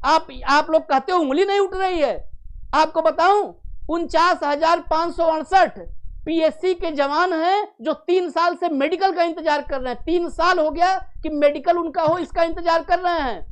आप लोग कहते हो उंगली नहीं उठ रही है। आपको बताऊं 49,568 पीएससी के जवान हैं जो 3 साल से मेडिकल का इंतजार कर रहे हैं। 3 साल हो गया कि मेडिकल उनका हो, इसका इंतजार कर रहे हैं।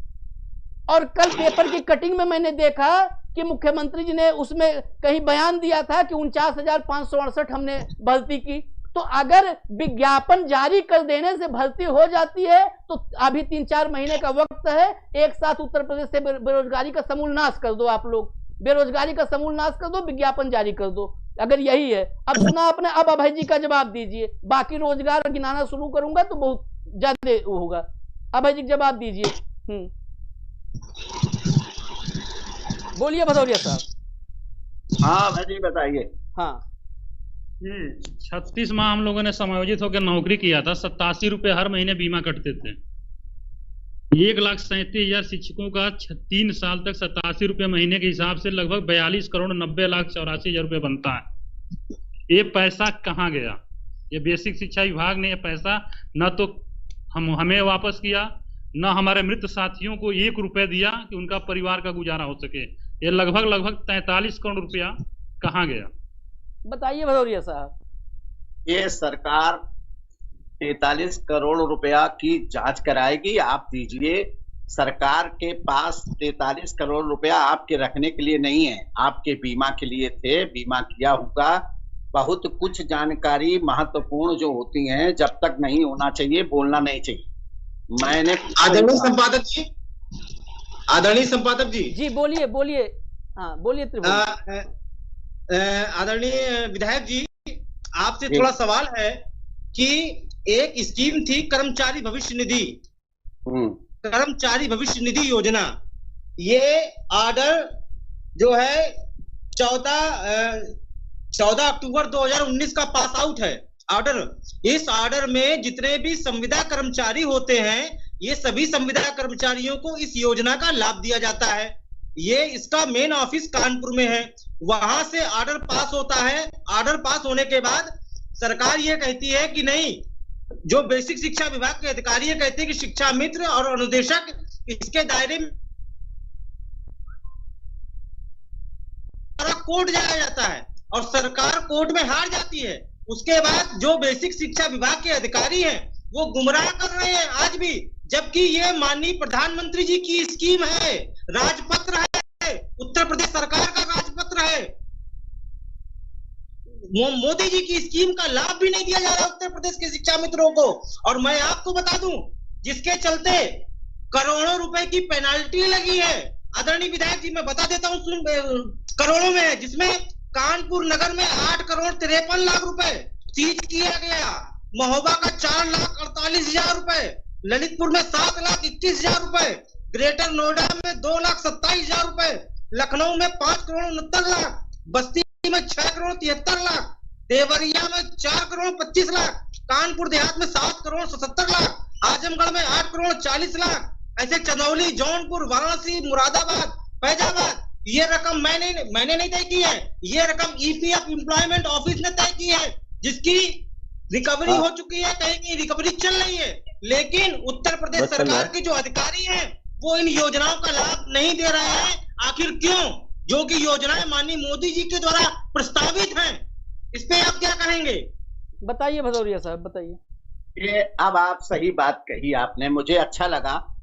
और कल पेपर की कटिंग में मैंने देखा कि मुख्यमंत्री जी ने उसमें कहीं बयान दिया था कि 49,568 हमने भर्ती की। तो अगर विज्ञापन जारी कर देने से भर्ती हो जाती है तो अभी 3-4 महीने का वक्त है, एक साथ उत्तर प्रदेश से बेरोजगारी का समूल नाश कर दो। आप लोग बेरोजगारी का समूल नाश कर दो, विज्ञापन जारी कर दो, अगर यही है। अब सुना आपने, अब अभय जी का जवाब दीजिए। बाकी रोजगार गिनाना शुरू करूंगा तो बहुत ज्यादा होगा। अभय जी जवाब दीजिए। बोलिए भदौरिया साहब। हाँ अभय जी बताइए। हाँ 36 माह हम लोगों ने समायोजित होकर नौकरी किया था। 87 रुपए हर महीने बीमा कटते थे। 1,37,000 शिक्षकों का 3 साल तक 87 रुपए महीने के हिसाब से लगभग 42,90,84,000 रुपए बनता है। ये पैसा कहाँ गया? ये बेसिक शिक्षा विभाग ने ये पैसा न तो हमें वापस किया, न हमारे मृत साथियों को 1 रुपए दिया कि उनका परिवार का गुजारा हो सके। ये लगभग 43 करोड़ रुपया कहाँ गया? बताइए भदौरिया साहब। ये सरकार 43 करोड़ रुपया की जांच कराएगी। आप दीजिए, सरकार के पास 43 करोड़ रुपया आपके रखने के लिए नहीं है, आपके बीमा के लिए थे। बीमा किया होगा। बहुत कुछ जानकारी महत्वपूर्ण जो होती हैं जब तक नहीं होना चाहिए बोलना नहीं चाहिए। मैंने आदरणीय संपादक जी जी बोलिए। हाँ बोलिए। आदरणीय विधायक जी, आपसे थोड़ा सवाल है कि एक स्कीम थी कर्मचारी भविष्य निधि, कर्मचारी भविष्य निधि योजना। ये ऑर्डर जो है 14 अक्टूबर 2019 का पास आउट है ऑर्डर। इस ऑर्डर में जितने भी संविदा कर्मचारी होते हैं, ये सभी संविदा कर्मचारियों को इस योजना का लाभ दिया जाता है। ये इसका मेन ऑफिस कानपुर में है। वहां से ऑर्डर पास होता है। ऑर्डर पास होने के बाद सरकार ये कहती है कि नहीं, जो बेसिक शिक्षा विभाग के अधिकारी कहते हैं कि शिक्षा मित्र और अनुदेशक इसके दायरे में कोर्ट जाया जाता है और सरकार कोर्ट में हार जाती है। उसके बाद जो बेसिक शिक्षा विभाग के अधिकारी हैं वो गुमराह कर रहे हैं आज भी, जबकि ये माननीय प्रधानमंत्री जी की स्कीम है, राजपत्र है, उत्तर प्रदेश सरकार का राजपत्र है। मोदी जी की स्कीम का लाभ भी नहीं दिया जा रहा उत्तर प्रदेश के शिक्षा मित्रों को। और मैं आपको बता दूं, जिसके चलते करोड़ों रुपए की पेनाल्टी लगी है। आदरणीय विधायक जी मैं बता देता हूं, करोड़ों में है, जिसमें कानपुर नगर में 8,53,00,000 रुपए सीज किया गया, महोबा का 4,48,000 रुपए, ललितपुर में 7,21,000 रुपए, ग्रेटर नोएडा में 2,27,000 रुपए, लखनऊ में 5,69,00,000, बस्ती में 6,73,00,000, देवरिया में 4,25,00,000, कानपुर देहात में 7,77,00,000, आजमगढ़ में 8,40,00,000। ऐसे चंदौली, जौनपुर, वाराणसी, मुरादाबाद, फैजाबाद, ये रकम मैंने नहीं तय की है, ये रकम ईपीएफ एम्प्लॉयमेंट ऑफिस ने तय की है, जिसकी रिकवरी हो चुकी है, कहीं की रिकवरी चल रही है। लेकिन उत्तर प्रदेश सरकार के जो अधिकारी हैं वो इन योजनाओं का लाभ नहीं दे रहे हैं। आखिर क्यों? जो कि योजनाएं माननीय मोदी जी के द्वारा प्रस्तावित हैं, इस पे आप क्या कहेंगे? बताइए भदौरिया साहब, बताइए। ये अब आप सही बात कही आपने, मुझे अच्छा लगा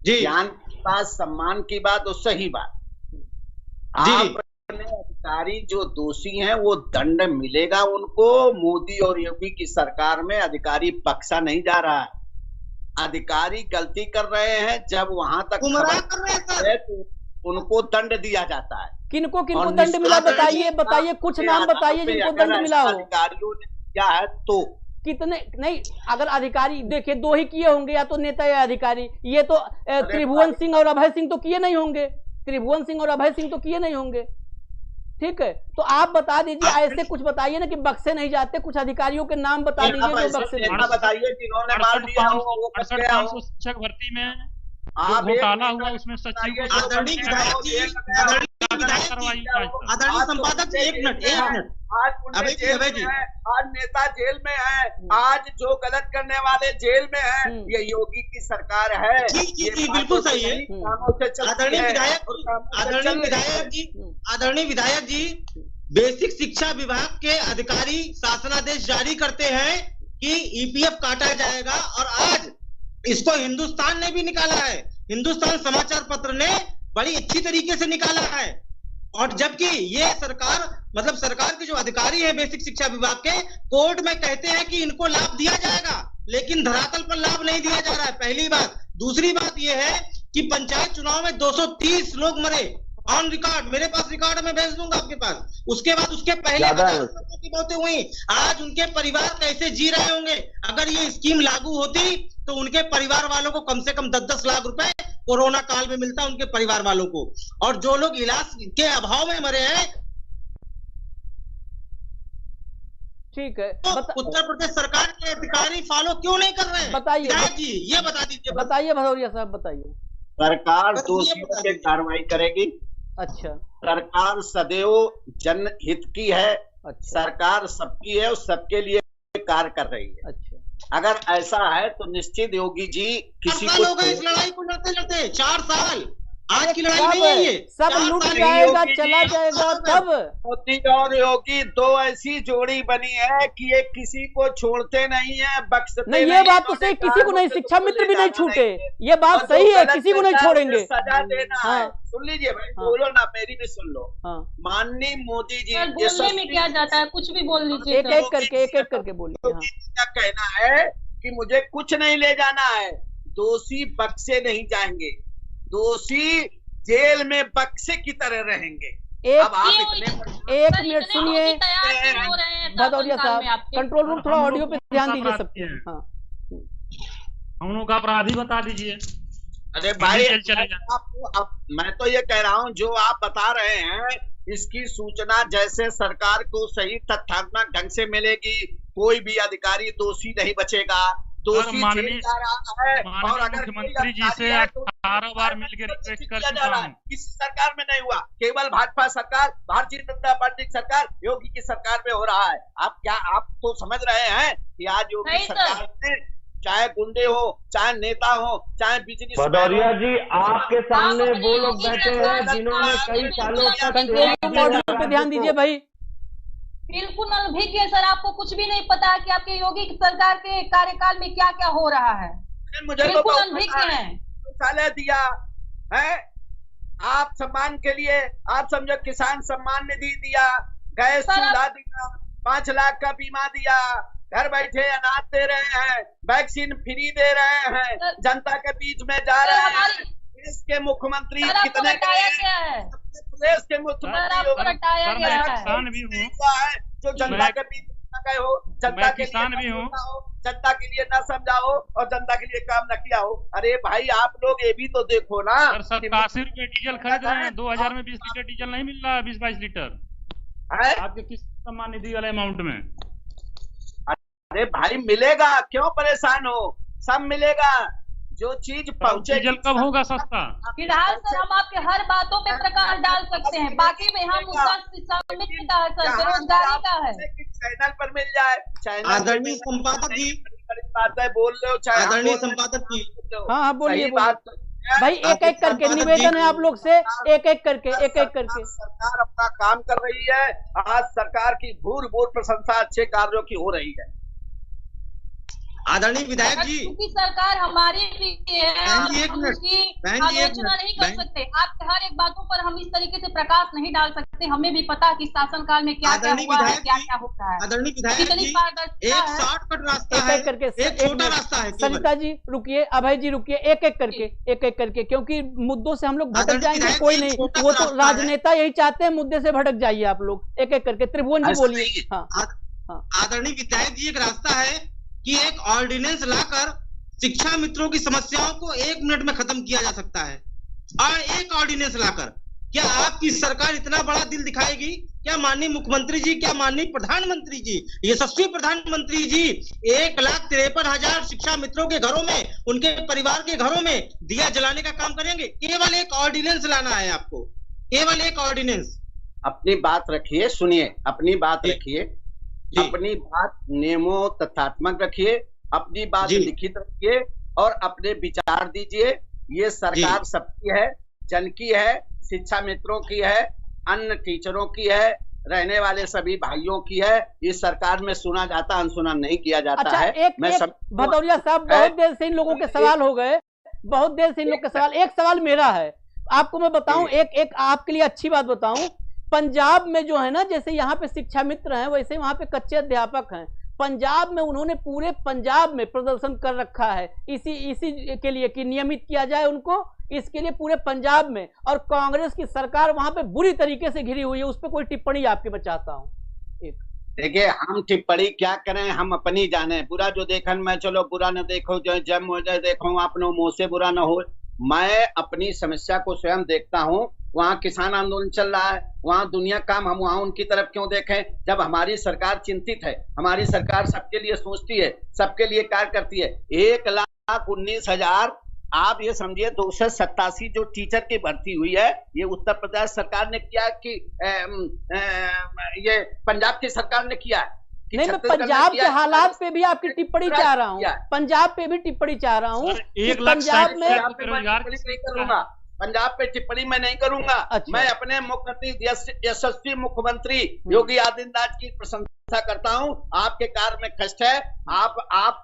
जी। ज्ञान की बात, सम्मान की बात और सही बात। आपने अधिकारी जो दोषी हैं वो दंड मिलेगा उनको। मोदी और योगी की सरकार में अधिकारी बख्शा नहीं जा रहा है। अधिकारी गलती कर रहे हैं, जब वहां तक खबर है तो उनको दंड दिया जाता है। किनको दंड मिला बताइए, कुछ नाम बताइए जिनको दंड मिला हो। अधिकारियों ने किया है तो कितने? नहीं, अगर अधिकारी देखिए 2 ही किए होंगे, या तो नेता या अधिकारी। ये तो त्रिभुवन सिंह और अभय सिंह तो किए नहीं होंगे, त्रिभुवन सिंह और अभय सिंह तो किए नहीं होंगे। ठीक है, तो आप बता दीजिए, ऐसे कुछ बताइए ना कि बख्शे नहीं जाते। कुछ अधिकारियों के नाम बता दीजिए जो बख्शे नहीं। बताइए जिन्होंने मार दिया हो, वो शिक्षक भर्ती में घोटाला हुआ, उसमें सचिव आदरणीय संपादक जी, एक मिनट आज जेल में है, आज नेता जेल में है, आज जो गलत करने वाले जेल में है, ये योगी की सरकार है। जी बिल्कुल सही है। आदरणीय विधायक जी, बेसिक शिक्षा विभाग के अधिकारी शासनादेश जारी करते हैं कि ईपीएफ काटा जाएगा, और आज इसको हिंदुस्तान ने भी निकाला है, हिंदुस्तान समाचार पत्र ने बड़ी अच्छी तरीके से निकाला है। और जबकि ये सरकार के जो अधिकारी हैं बेसिक शिक्षा विभाग के, कोर्ट में कहते हैं कि इनको लाभ दिया जाएगा, लेकिन धरातल पर लाभ नहीं दिया जा रहा है, पहली बात। दूसरी बात ये है कि पंचायत चुनाव में 230 लोग मरे, ऑन रिकॉर्ड, मेरे पास रिकॉर्ड में भेज दूंगा आपके पास। उसके बाद उसके पहले 50 लोगों की मौतें हुई। आज उनके परिवार कैसे जी रहे होंगे? अगर ये स्कीम लागू होती तो उनके परिवार वालों को कम से कम 10-10 लाख रुपए कोरोना काल में मिलता उनके परिवार वालों को। और जो लोग इलाज के अभाव में मरे हैं, ठीक है, तो उत्तर प्रदेश सरकार के अधिकारी फॉलो क्यों नहीं कर रहे हैं? बताइए जी, ये बता दीजिए। बताइए भदौरिया साहब, बताइए। सरकार दोषियों पे कार्रवाई करेगी। अच्छा, सरकार सदैव जनहित की है। अच्छा, सरकार सबकी है और सबके लिए कार्य कर रही है। अच्छा, अगर ऐसा है तो निश्चित योगी जी किसी को इस लड़ाई को लड़ते 4 साल, आज की लड़ाई नहीं है ये, सब लूट जाएगा, चला जाएगा तब। मोदी और योगी दो ऐसी जोड़ी बनी है कि ये किसी को छोड़ते नहीं है, बख्शते नहीं। ये बात तो सही, किसी को नहीं, शिक्षा मित्र भी नहीं छूटे, ये बात सही है, किसी को नहीं छोड़ेंगे। सजा देना है। सुन लीजिए भाई, बोलो ना, मेरी भी सुन लो। माननीय मोदी जी, बोलने में क्या जाता है, कुछ भी बोल लीजिए, एक एक करके बोलिए। क्या कहना है कि मुझे कुछ नहीं ले जाना है, दोषी बख्शे नहीं जाएंगे, दोषी जेल में बक्से की तरह रहेंगे। अब आप एक मिनट सुनिए भदौरिया साहब, कंट्रोल रूम थोड़ा ऑडियो पे ध्यान दीजिए सबके। हम लोग का अपराधी बता दीजिए। अरे भाई, अब मैं तो ये कह रहा हूँ, जो आप बता रहे हैं इसकी सूचना जैसे सरकार को सही तथ्यात्मक ढंग से मिलेगी, कोई भी अधिकारी दोषी नहीं बचेगा। माननीय मुख्यमंत्री जी से 18 बार मिलकर रिक्वेस्ट कर चुका हूं। किसी सरकार में नहीं हुआ, केवल भाजपा सरकार, भारतीय जनता पार्टी सरकार, योगी की सरकार में हो रहा है। आप तो समझ रहे हैं कि आज योगी सरकार में चाहे गुंडे हो, चाहे नेता हो, चाहे बिजनेस। भदौरिया जी, आपके सामने वो लोग बैठे हैं जिन्होंने कई सालों तक। पे ध्यान दीजिए भाई। बिल्कुल अनभिज्ञ है सर, आपको कुछ भी नहीं पता कि आपके योगी सरकार के कार्यकाल में क्या क्या हो रहा है। मुझे बिल्कुल अनभिज्ञ है। साले दिया है आप सम्मान के लिए, आप समझो किसान सम्मान निधि दिया, गैस चूल्हा दिया, 5 लाख का बीमा दिया, घर बैठे अनाज दे रहे हैं, वैक्सीन फ्री दे रहे हैं, जनता के बीच में जा रहे हैं। देश के मुख्यमंत्री कितने प्रदेश के मुख्यमंत्री किसान भी हूँ, जो जनता के बीच गए हो, जनता के किसान भी हूँ, जनता के लिए ना समझाओ और जनता के लिए काम न किया हो। अरे भाई, आप लोग ये भी तो देखो ना, 87 रुपए डीजल खरीद रहे हैं, 2000 में 20 लीटर डीजल नहीं मिल रहा है, 20-22 लीटर आपके किस सम्मान निधि वाले अमाउंट में। अरे भाई, मिलेगा, क्यों परेशान हो, सब मिलेगा, जो चीज पहुंचे। डीजल कब होगा सस्ता? फिलहाल सर हम आपके हर बातों पे प्रकाश डाल सकते हैं, बाकी में हम उसका बेरोजगारी का है, चैनल पर मिल जाए। आदरणीय संपादक जी, बात है, बोल रहे हो, चाहे आदरणीय संपादक जी। हाँ बोलिए बात भाई, एक एक करके निवेदन है आप लोग से, एक एक करके। सरकार अपना काम कर रही है, आज सरकार की भूर प्रशंसा अच्छे कार्यों की हो रही है। आदरणीय विधायक जी, क्योंकि सरकार हमारी भी है, हम उसकी आलोचना नहीं कर सकते। आपके हर एक बातों पर हम इस तरीके से प्रकाश नहीं डाल सकते, हमें भी पता कि शासनकाल में क्या क्या हुआ है, क्या क्या होता है। आदरणीय विधायक जी, एक शॉर्टकट रास्ता है, एक छोटा रास्ता है। सरिता जी रुकिए, अभय जी रुकिए, एक एक करके, क्योंकि मुद्दों से हम लोग भटक जाएंगे, कोई नहीं, वो तो राजनेता यही चाहते हैं, मुद्दे से भटक जाइए आप लोग। एक एक करके त्रिभुवन जी बोलिए। आदरणीय विधायक जी, एक रास्ता है कि एक ऑर्डिनेंस लाकर शिक्षा मित्रों की समस्याओं को 1 मिनट में खत्म किया जा सकता है। और एक ऑर्डिनेंस लाकर, क्या आपकी सरकार इतना बड़ा दिल दिखाएगी? क्या माननीय मुख्यमंत्री जी, क्या माननीय प्रधानमंत्री जी, यशस्वी प्रधानमंत्री जी 1,53,000 शिक्षा मित्रों के घरों में, उनके परिवार के घरों में दिया जलाने का काम करेंगे? केवल एक ऑर्डिनेंस लाना है आपको, केवल एक ऑर्डिनेंस। अपनी बात रखिए, सुनिए, अपनी बात रखिए, अपनी बात नियमों तथ्यात्मक रखिए, अपनी बात लिखित रखिए और अपने विचार दीजिए। ये सरकार सबकी है, जन की है, शिक्षा मित्रों की है, अन्य टीचरों की है, रहने वाले सभी भाइयों की है। इस सरकार में सुना जाता, अनसुना नहीं किया जाता अच्छा, है। भदौरिया साहब, बहुत देर से इन लोगों के सवाल हो गए, बहुत देर से इन लोग के सवाल। एक सवाल मेरा है, आपको मैं बताऊं, एक आपके लिए अच्छी बात बताऊं। पंजाब में जो है ना, जैसे यहाँ पे शिक्षा मित्र हैं, वैसे वहां पे कच्चे अध्यापक हैं। पंजाब में उन्होंने पूरे पंजाब में प्रदर्शन कर रखा है इसी के लिए कि नियमित किया जाए उनको, इसके लिए पूरे पंजाब में। और कांग्रेस की सरकार वहां पे बुरी तरीके से घिरी हुई है, उस पर कोई टिप्पणी आपके मैं चाहता हूँ। देखिए, हम टिप्पणी क्या करें, हम अपनी जाने। बुरा जो देखन मैं, चलो बुरा न देखो, जो जब मुझे देखो अपने मुंह से बुरा न हो। मैं अपनी समस्या को स्वयं देखता हूँ। वहाँ किसान आंदोलन चल रहा है, वहाँ दुनिया काम, हम वहाँ उनकी तरफ क्यों देखें जब हमारी सरकार चिंतित है। हमारी सरकार सबके लिए सोचती है, सबके लिए कार्य करती है। 1,19,000 आप ये समझिए 287 जो टीचर की भर्ती हुई है, ये उत्तर प्रदेश सरकार ने किया कि ये पंजाब की सरकार ने किया। नहीं, मैं पंजाब के हालात पे भी आपकी टिप्पणी चाह रहा हूँ, पंजाब पे भी टिप्पणी चाह रहा हूँ। पंजाब में पंजाब पे टिप्पणी मैं नहीं करूंगा। अच्छा। मैं अपने मुख्यमंत्री यशस्वी मुख्यमंत्री योगी आदित्यनाथ की प्रशंसा करता हूं। आपके कार्य में कष्ट है, आप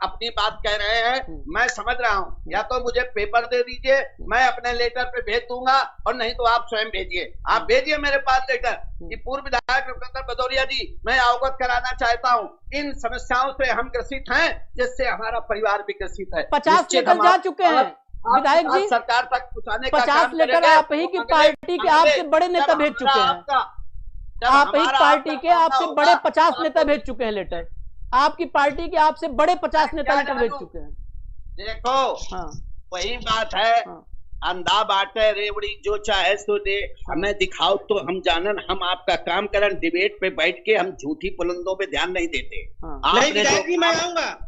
अपनी बात कह रहे हैं, मैं समझ रहा हूं। या तो मुझे पेपर दे दीजिए, मैं अपने लेटर पे भेज दूंगा, और नहीं तो आप स्वयं भेजिए। आप भेजिए मेरे पास लेटर कि पूर्व विधायक रविशंकर भदौरिया जी, मैं अवगत कराना चाहता हूँ इन समस्याओं से हम ग्रसित हैं, जिससे हमारा परिवार भी ग्रसित है। 50 लेटर जा चुके हैं विधायक जी, सरकार तक पहुंचाने का 50 लेटर आप ही की पार्टी के आपसे बड़े नेता भेज चुके हैं। आप ही पार्टी के आपसे बड़े 50 नेता भेज चुके हैं लेटर। आपकी पार्टी के आपसे बड़े 50 नेता लेटर भेज चुके हैं। देखो, वही बात है, अंधा बाटे रेवड़ी जो चाहे सो दे, हमें दिखाओ तो हम जानन, हम आपका काम करन। डिबेट पे बैठ के हम झूठी बुलंदों पे ध्यान नहीं देते। विधायक जी मैं आऊंगा,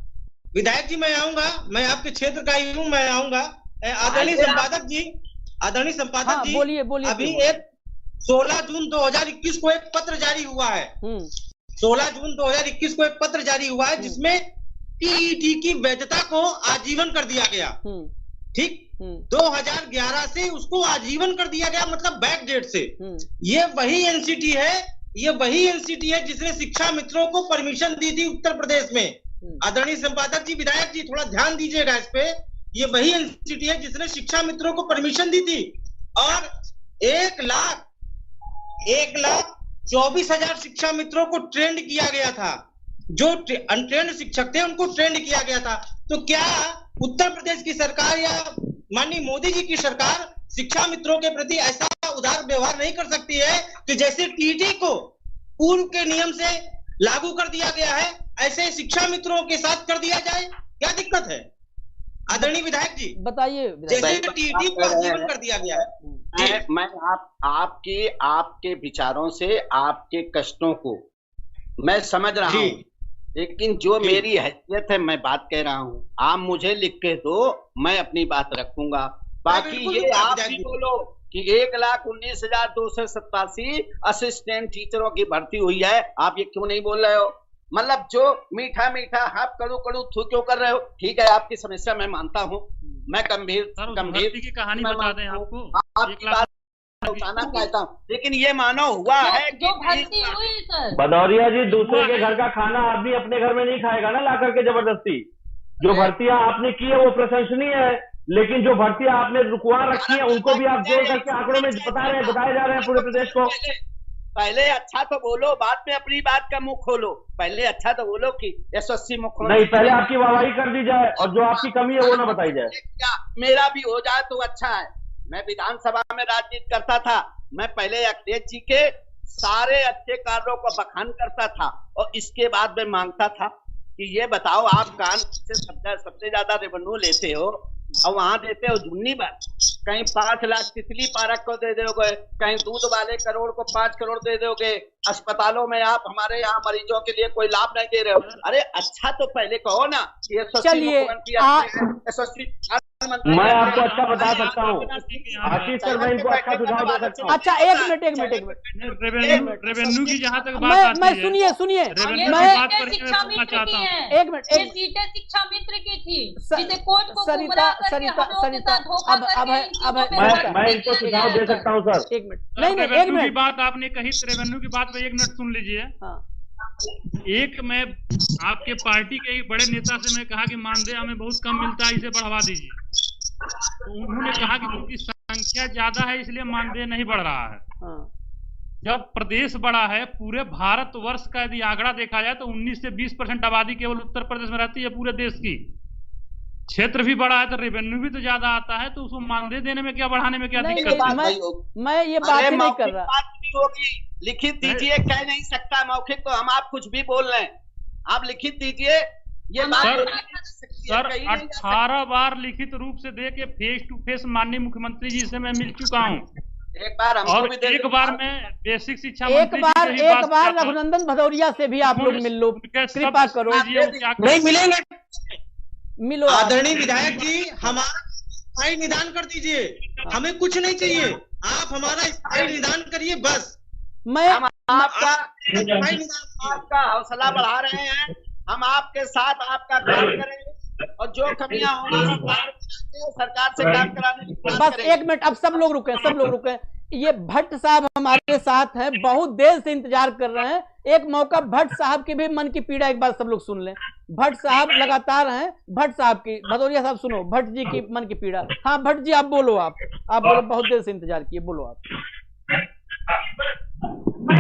विधायक जी मैं आऊंगा, मैं आपके क्षेत्र का ही हूँ, मैं आऊंगा। आदरणीय संपादक जी, आदरणीय संपादक जी, बोलिए बोलिए। अभी एक 16 जून 2021 को एक पत्र जारी हुआ है। 16 जून 2021 को एक पत्र जारी हुआ है जिसमें टीईटी की वैधता को आजीवन कर दिया गया। ठीक, 2011 से उसको आजीवन कर दिया गया, मतलब बैक डेट से। ये वही एनसीटी है, ये वही एनसीटी है जिसने शिक्षा मित्रों को परमिशन दी थी उत्तर प्रदेश में। आदरणीय संपादक जी, विधायक जी थोड़ा ध्यान दीजिएगा इस पे। ये वही एनसीटी है जिसने शिक्षा मित्रों को परमिशन दी थी, और 1,24,000 शिक्षा मित्रों को ट्रेंड किया गया था। जो अनट्रेंड शिक्षक थे उनको ट्रेंड किया गया था। तो क्या उत्तर प्रदेश की सरकार या माननीय मोदी जी की सरकार शिक्षा मित्रों के प्रति ऐसा उदार व्यवहार नहीं कर सकती है कि जैसे टीटी को पूर्व के नियम से लागू कर दिया गया है, ऐसे शिक्षा मित्रों के साथ कर दिया जाए? क्या दिक्कत है आदरणीय विधायक जी, बताइए। जैसे टीटी को आजीवन कर दिया गया है। मैं आपके विचारों से, आपके कष्टों को मैं समझ रहा हूँ, लेकिन जो मेरी हैसियत है मैं बात कह रहा हूँ। आप मुझे लिख के दो, मैं अपनी बात रखूंगा। बाकी ये आप भी बोलो कि 1,19,287 असिस्टेंट टीचरों की भर्ती हुई है, आप ये क्यों नहीं बोल रहे हो? मतलब जो मीठा मीठा आप कड़ू कड़ू थू क्यों कर रहे हो? ठीक है, आपकी समस्या मैं मानता हूँ, मैं गंभीर की कहानी बता दें आपको, आपकी बात उठाना चाहता हूँ, लेकिन ये मानो हुआ है कि भदौरिया जी, दूसरे के घर का खाना आदमी अपने घर में नहीं खाएगा ना ला करके जबरदस्ती। जो भर्तियां आपने की है वो प्रशंसनीय है, लेकिन जो भर्तियां आपने रुकवा रखी है उनको भी आप जोड़ करके आंकड़ों में बताए जा रहे हैं पूरे प्रदेश को। पहले अच्छा तो बोलो, बाद में अपनी बात का मुंह खोलो। पहले अच्छा तो बोलो कि यशस्वी मुख्यमंत्री, नहीं पहले आपकी वाहवाही कर दी जाए और जो आपकी कमी है वो ना बताई जाए। क्या मेरा भी हो जाए तो अच्छा है। मैं विधानसभा में राजनीति करता था, मैं पहले अखिलेश जी के सारे अच्छे कार्यों को बखान करता था, और इसके बाद मैं मांगता था कि ये बताओ, आप कान से सबसे ज्यादा रेवेन्यू लेते हो और वहां देते हो जुन्नी बात। कहीं 5 लाख तितली पार्क को दे दोगे, कहीं दूध वाले करोड़ को 5 करोड़ दे दोगे, अस्पतालों में आप हमारे यहाँ मरीजों के लिए कोई लाभ नहीं दे रहे हो। अरे अच्छा तो पहले कहो ना, ये चलिए मैं आपको अच्छा बता सकता हूँ आशीष सर, मैं इनको अच्छा सुझाव दे सकता हूँ। अच्छा एक मिनट रेवेन्यू की जहाँ तक बात आती मैं है, सुनिए रेवेन्यू मैं की बात पर ही मैं पूछना चाहता हूँ। एक मिनट ये सीटें शिक्षा मित्र की थी, जिसे कोर्ट को गुमराह करके हम लोगों के साथ धोखा करके इन सीटों पे मैं इनको सुझाव दे सकता हूँ सर। एक मिनट नहीं एक रेवेन्यू की मिनट बात आपने कही, रेवेन्यू की बात पे 1 मिनट सुन लीजिए। हाँ। एक मैं आपके पार्टी के एक बड़े नेता से मैं कहा कि मानदेय हमें बहुत कम मिलता है, इसे बढ़वा दीजिए। तो उन्होंने कहा कि क्योंकि संख्या ज्यादा है इसलिए मानदेय नहीं बढ़ रहा है। हाँ। जब प्रदेश बड़ा है, पूरे भारतवर्ष का यदि आंकड़ा देखा जाए तो 19 से 20% आबादी केवल उत्तर प्रदेश में रहती है पूरे देश की। क्षेत्र भी बड़ा है तो रेवेन्यू भी तो ज्यादा आता है, तो उसको मानदेय देने में क्या, बढ़ाने में क्या दिक्कत है? मैं ये बात ही नहीं कर रहा। बात नहीं होगी, लिखित दीजिए, कह नहीं सकता मौखिक तो हम आप कुछ भी बोल रहे हैं, आप लिखित दीजिए। ये सर 18 बार लिखित रूप से दे के फेस टू फेस माननीय मुख्यमंत्री जी से मैं मिल चुका हूँ। एक बार और एक बार मैं बेसिक शिक्षा एक बार रघुनंदन भदौरिया से भी आप लोग मिल लो, कृपा करो। नहीं मिलेंगे, मिलो। आदरणीय विधायक जी, हमारा स्थायी निदान कर दीजिए, हमें कुछ नहीं चाहिए, आप हमारा स्थायी निदान करिए बस। मैं आपका हौसला बढ़ा रहे हैं, हम आपके साथ आपका काम करेंगे और जो कमियां होंगी सरकार से काम कराने की बात बस करेंगे। एक मिनट, अब सब लोग रुके। ये भट्ट साहब हमारे साथ हैं, बहुत देर से इंतजार कर रहे हैं। एक मौका भट्ट साहब की भी मन की पीड़ा एक बार सब लोग सुन लें। भट्ट साहब लगातार हैं, भट्ट साहब की, भदौरिया साहब सुनो भट्ट जी की मन की पीड़ा। हाँ भट्ट जी आप बोलो, आप बोलो, बहुत देर से इंतजार किए, बोलो आप।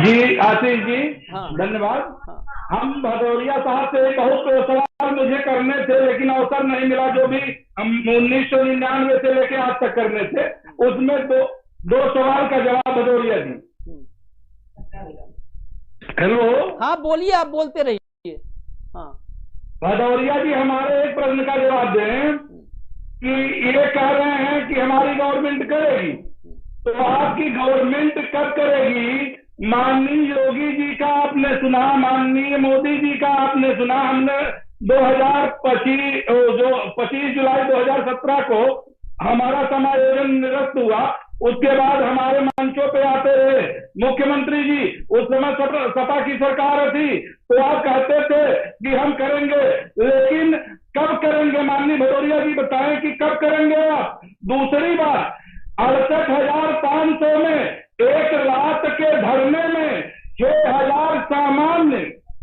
जी आशीष जी, हाँ। धन्यवाद। हाँ। हम भदौरिया साहब से बहुत सवाल मुझे करने थे, लेकिन अवसर नहीं मिला। जो भी हम 1999 से लेके आज तक करने थे, उसमें दो सवाल का जवाब भदौरिया जी। हेलो, हाँ बोलिए, आप बोलते रहिए। हाँ भदौरिया जी, हमारे एक प्रश्न का जवाब दें कि ये कह रहे हैं कि हमारी गवर्नमेंट करेगी, तो आपकी गवर्नमेंट कब करेगी? माननीय योगी जी का आपने सुना, माननीय मोदी जी का आपने सुना। हमने 25 जुलाई 2017 को हमारा समायोजन निरस्त हुआ। उसके बाद हमारे मंचों पे आते रहे मुख्यमंत्री जी, उस समय सपा की सरकार थी, तो आप कहते थे कि हम करेंगे, लेकिन कब करेंगे? माननीय भदौरिया जी बताएं कि कब करेंगे आप? दूसरी बात, 68,500 में एक रात के धरने में 6,000 सामान्य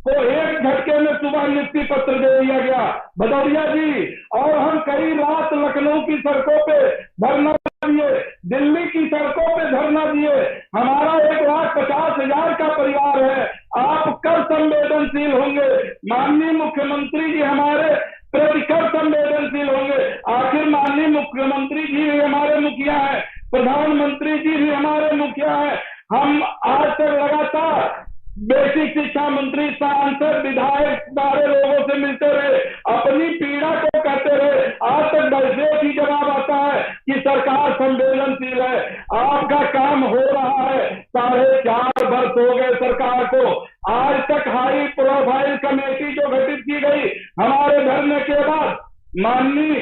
को एक झटके में सुबह नियुक्ति पत्र दे दिया गया भदौरिया जी। और हम कई रात लखनऊ की सड़कों पे धरना दिए, दिल्ली की सड़कों पे धरना दिए। हमारा 1,50,000 का परिवार है। आप कब संवेदनशील होंगे? माननीय मुख्यमंत्री जी हमारे प्रति कब संवेदनशील होंगे? आखिर माननीय मुख्यमंत्री जी भी हमारे मुखिया है, प्रधानमंत्री जी भी हमारे मुखिया है। हम आज तक लगातार बेसिक शिक्षा मंत्री, सांसद, विधायक सारे लोगों से मिलते रहे, अपनी पीड़ा को कहते रहे। आज तक बस ही जवाब आता है कि सरकार संवेदनशील है। आपका काम हो रहा है, 4.5 वर्ष हो गए सरकार को। आज तक हाई प्रोफाइल कमेटी जो गठित की गई हमारे धरने के बाद, माननीय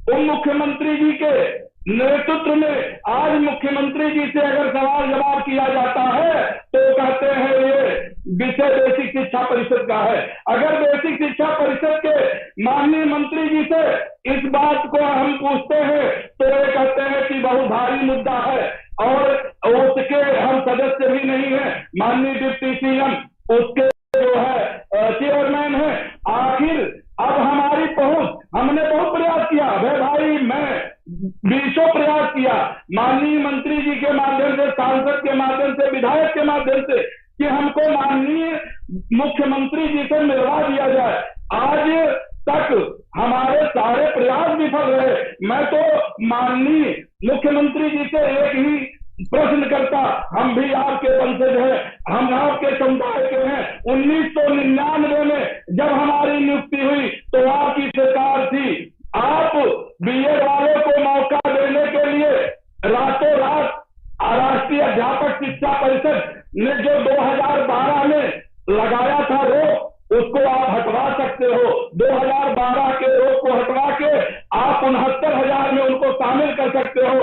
उप मुख्यमंत्री जी के नेतृत्व में, आज मुख्यमंत्री जी से अगर सवाल जवाब किया जाता है तो कहते हैं ये विषय बेसिक शिक्षा परिषद का है। अगर बेसिक शिक्षा परिषद के माननीय मंत्री जी से इस बात को हम पूछते हैं तो ये कहते हैं कि बहुत भारी मुद्दा है और उसके हम सदस्य भी नहीं है। माननीय डिप्टी सीएम उसके जो है चेयरमैन है। आखिर अब हमारी पहुंच, हमने बहुत प्रयास किया भाई, मैं 20 प्रयास किया माननीय मंत्री जी के माध्यम से, सांसद के माध्यम से, विधायक के माध्यम से, कि हमको माननीय मुख्यमंत्री जी से मिलवा दिया जाए। आज तक हमारे सारे प्रयास विफल रहे। मैं तो माननीय मुख्यमंत्री जी से एक ही प्रश्न करता, हम भी आपके वंशज हैं, हम आपके समुदाय के हैं। 1999 में जब हमारी नियुक्ति हुई तो आपकी सरकार थी। आप बीएड वालों को मौका देने के लिए रातों रात राष्ट्रीय अध्यापक शिक्षा परिषद ने जो 2012 में लगाया था रोक, उसको आप हटवा सकते हो। 2012 के रोक को हटवा के आप 69,000 में शामिल कर सकते हो।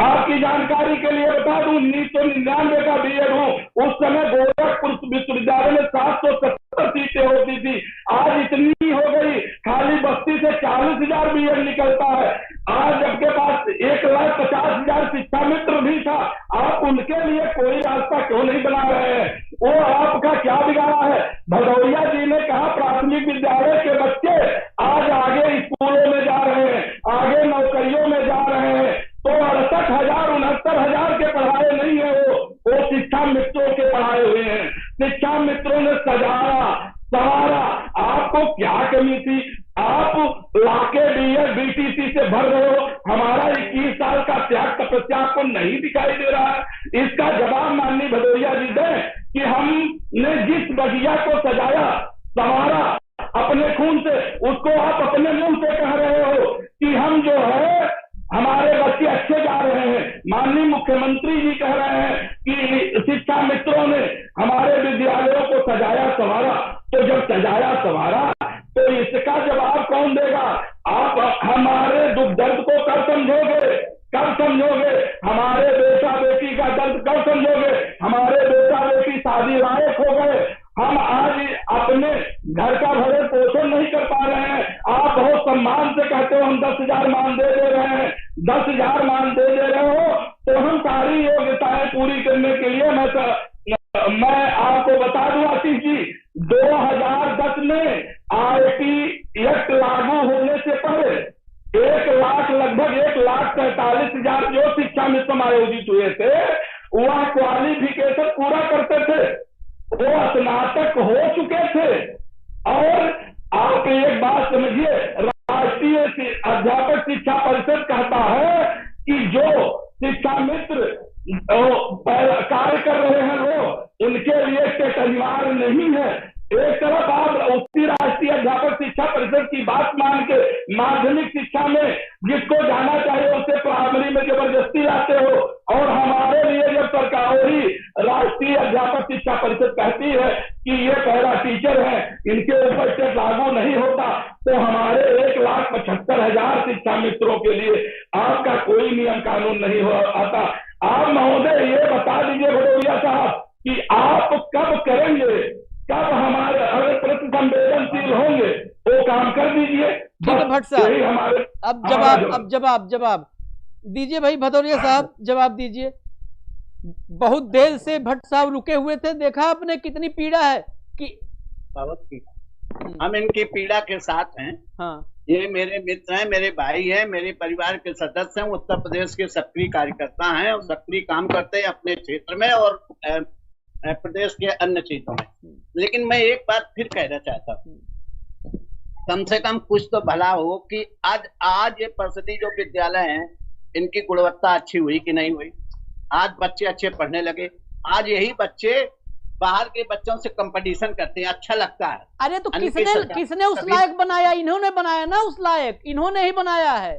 आपकी जानकारी के लिए बता दूं, 1999 का बीएड हूं, उस समय गोरखपुर विश्वविद्यालय में 770 सीटें होती थी, आज इतनी हो गई, खाली बस्ती से 40,000 बीएड निकलता है। आज आपके पास 1,50,000 शिक्षा मित्र भी था, आप उनके लिए कोई रास्ता क्यों नहीं बना रहे हैं? वो आपका क्या बिगाड़ा है? भदौरिया जी ने कहा प्राथमिक विद्यालय के बच्चे आज आगे स्कूलों में जा रहे हैं, आगे नौकरियों में जा रहे हैं, तो 68,000 69,000 के पढ़ाए नहीं है, वो शिक्षा मित्रों के पढ़ाए हुए हैं। शिक्षा मित्रों ने सजाया सवारा, आपको क्या कमी थी? आप लाके बीएड बीटीसी से भर रहे हो, हमारा 21 साल का त्याग तपस्या आपको नहीं दिखाई दे रहा है? इसका जवाब माननीय भदौरिया जी दें कि हमने जिस बगिया को सजाया सवारा अपने खून से, उसको आप अपने मुंह से कह रहे हो कि हम जो है हमारे बच्चे अच्छे जा रहे हैं। माननीय मुख्यमंत्री जी कह रहे हैं कि शिक्षा मित्रों ने हमारे विद्यालयों को सजाया संवारा, तो जब सजाया संवारा तो इसका जवाब कौन देगा? आप हमारे दुख दर्द को कब समझोगे? कब समझोगे? हमारे बेटा बेटी का दर्द कब समझोगे? हमारे बेटा बेटी शादी लायक हो गए, हम आज अपने घर का भरण पोषण नहीं कर पा रहे हैं। आप बहुत सम्मान से कहते हो हम 10,000 मान दे रहे हैं, 10,000 मान दे रहे हो, तो हम सारी योग्यताएं पूरी करने के लिए मैं आपको बता दूं आशीष जी, 2010 में आईटी एक्ट लागू होने से पहले लगभग 1,43,000 जो शिक्षा मित्र आयोजित हुए थे, वह क्वालिफिकेशन पूरा करते थे, वो स्नातक हो चुके थे। और आप एक बात समझिए, राष्ट्रीय अध्यापक शिक्षा परिषद कहता है कि जो शिक्षा मित्र कार्य कर रहे हैं वो उनके लिए टेट अनिवार्य नहीं है। एक तरफ आप उसी राष्ट्रीय अध्यापक शिक्षा परिषद की बात मान के माध्यमिक शिक्षा में जिसको जाना चाहिए उसे प्राइमरी में जबरदस्ती लाते हो, और हमारे लिए जब सरकार ही राष्ट्रीय अध्यापक शिक्षा परिषद कहती है कि ये पैरा टीचर है, इनके ऊपर टेट लागू नहीं होता, तो हमारे 1,75,000 शिक्षा मित्रों के लिए आपका कोई नियम कानून नहीं हो आता। आप महोदय ये बता दीजिए भदौरिया साहब कि आप कब करेंगे, कब हमारे अगर प्रति संवेदनशील होंगे वो काम कर दीजिए। ठीक है भट्ट साहब, अब जवाब दीजिए भाई। भदौरिया साहब जवाब दीजिए। बहुत देर से भट्ट साहब रुके हुए थे, देखा आपने कितनी पीड़ा है कि हम इनकी पीड़ा के साथ हैं। हाँ, ये मेरे मित्र हैं, मेरे भाई हैं, मेरे परिवार के सदस्य हैं, उत्तर प्रदेश के सक्रिय कार्यकर्ता हैं और सक्रिय काम करते हैं अपने क्षेत्र में और प्रदेश के अन्य क्षेत्रों में। लेकिन मैं एक बात फिर कहना चाहता हूँ, कम से कम कुछ तो भला हो कि आज ये परिषदीय जो विद्यालय हैं इनकी गुणवत्ता अच्छी हुई कि नहीं हुई? आज बच्चे अच्छे पढ़ने लगे, आज यही बच्चे बाहर के बच्चों से कंपटीशन करते हैं, अच्छा लगता है। अरे तो किसने उस लायक बनाया? इन्होंने बनाया ना उस लायक, इन्होंने ही बनाया है।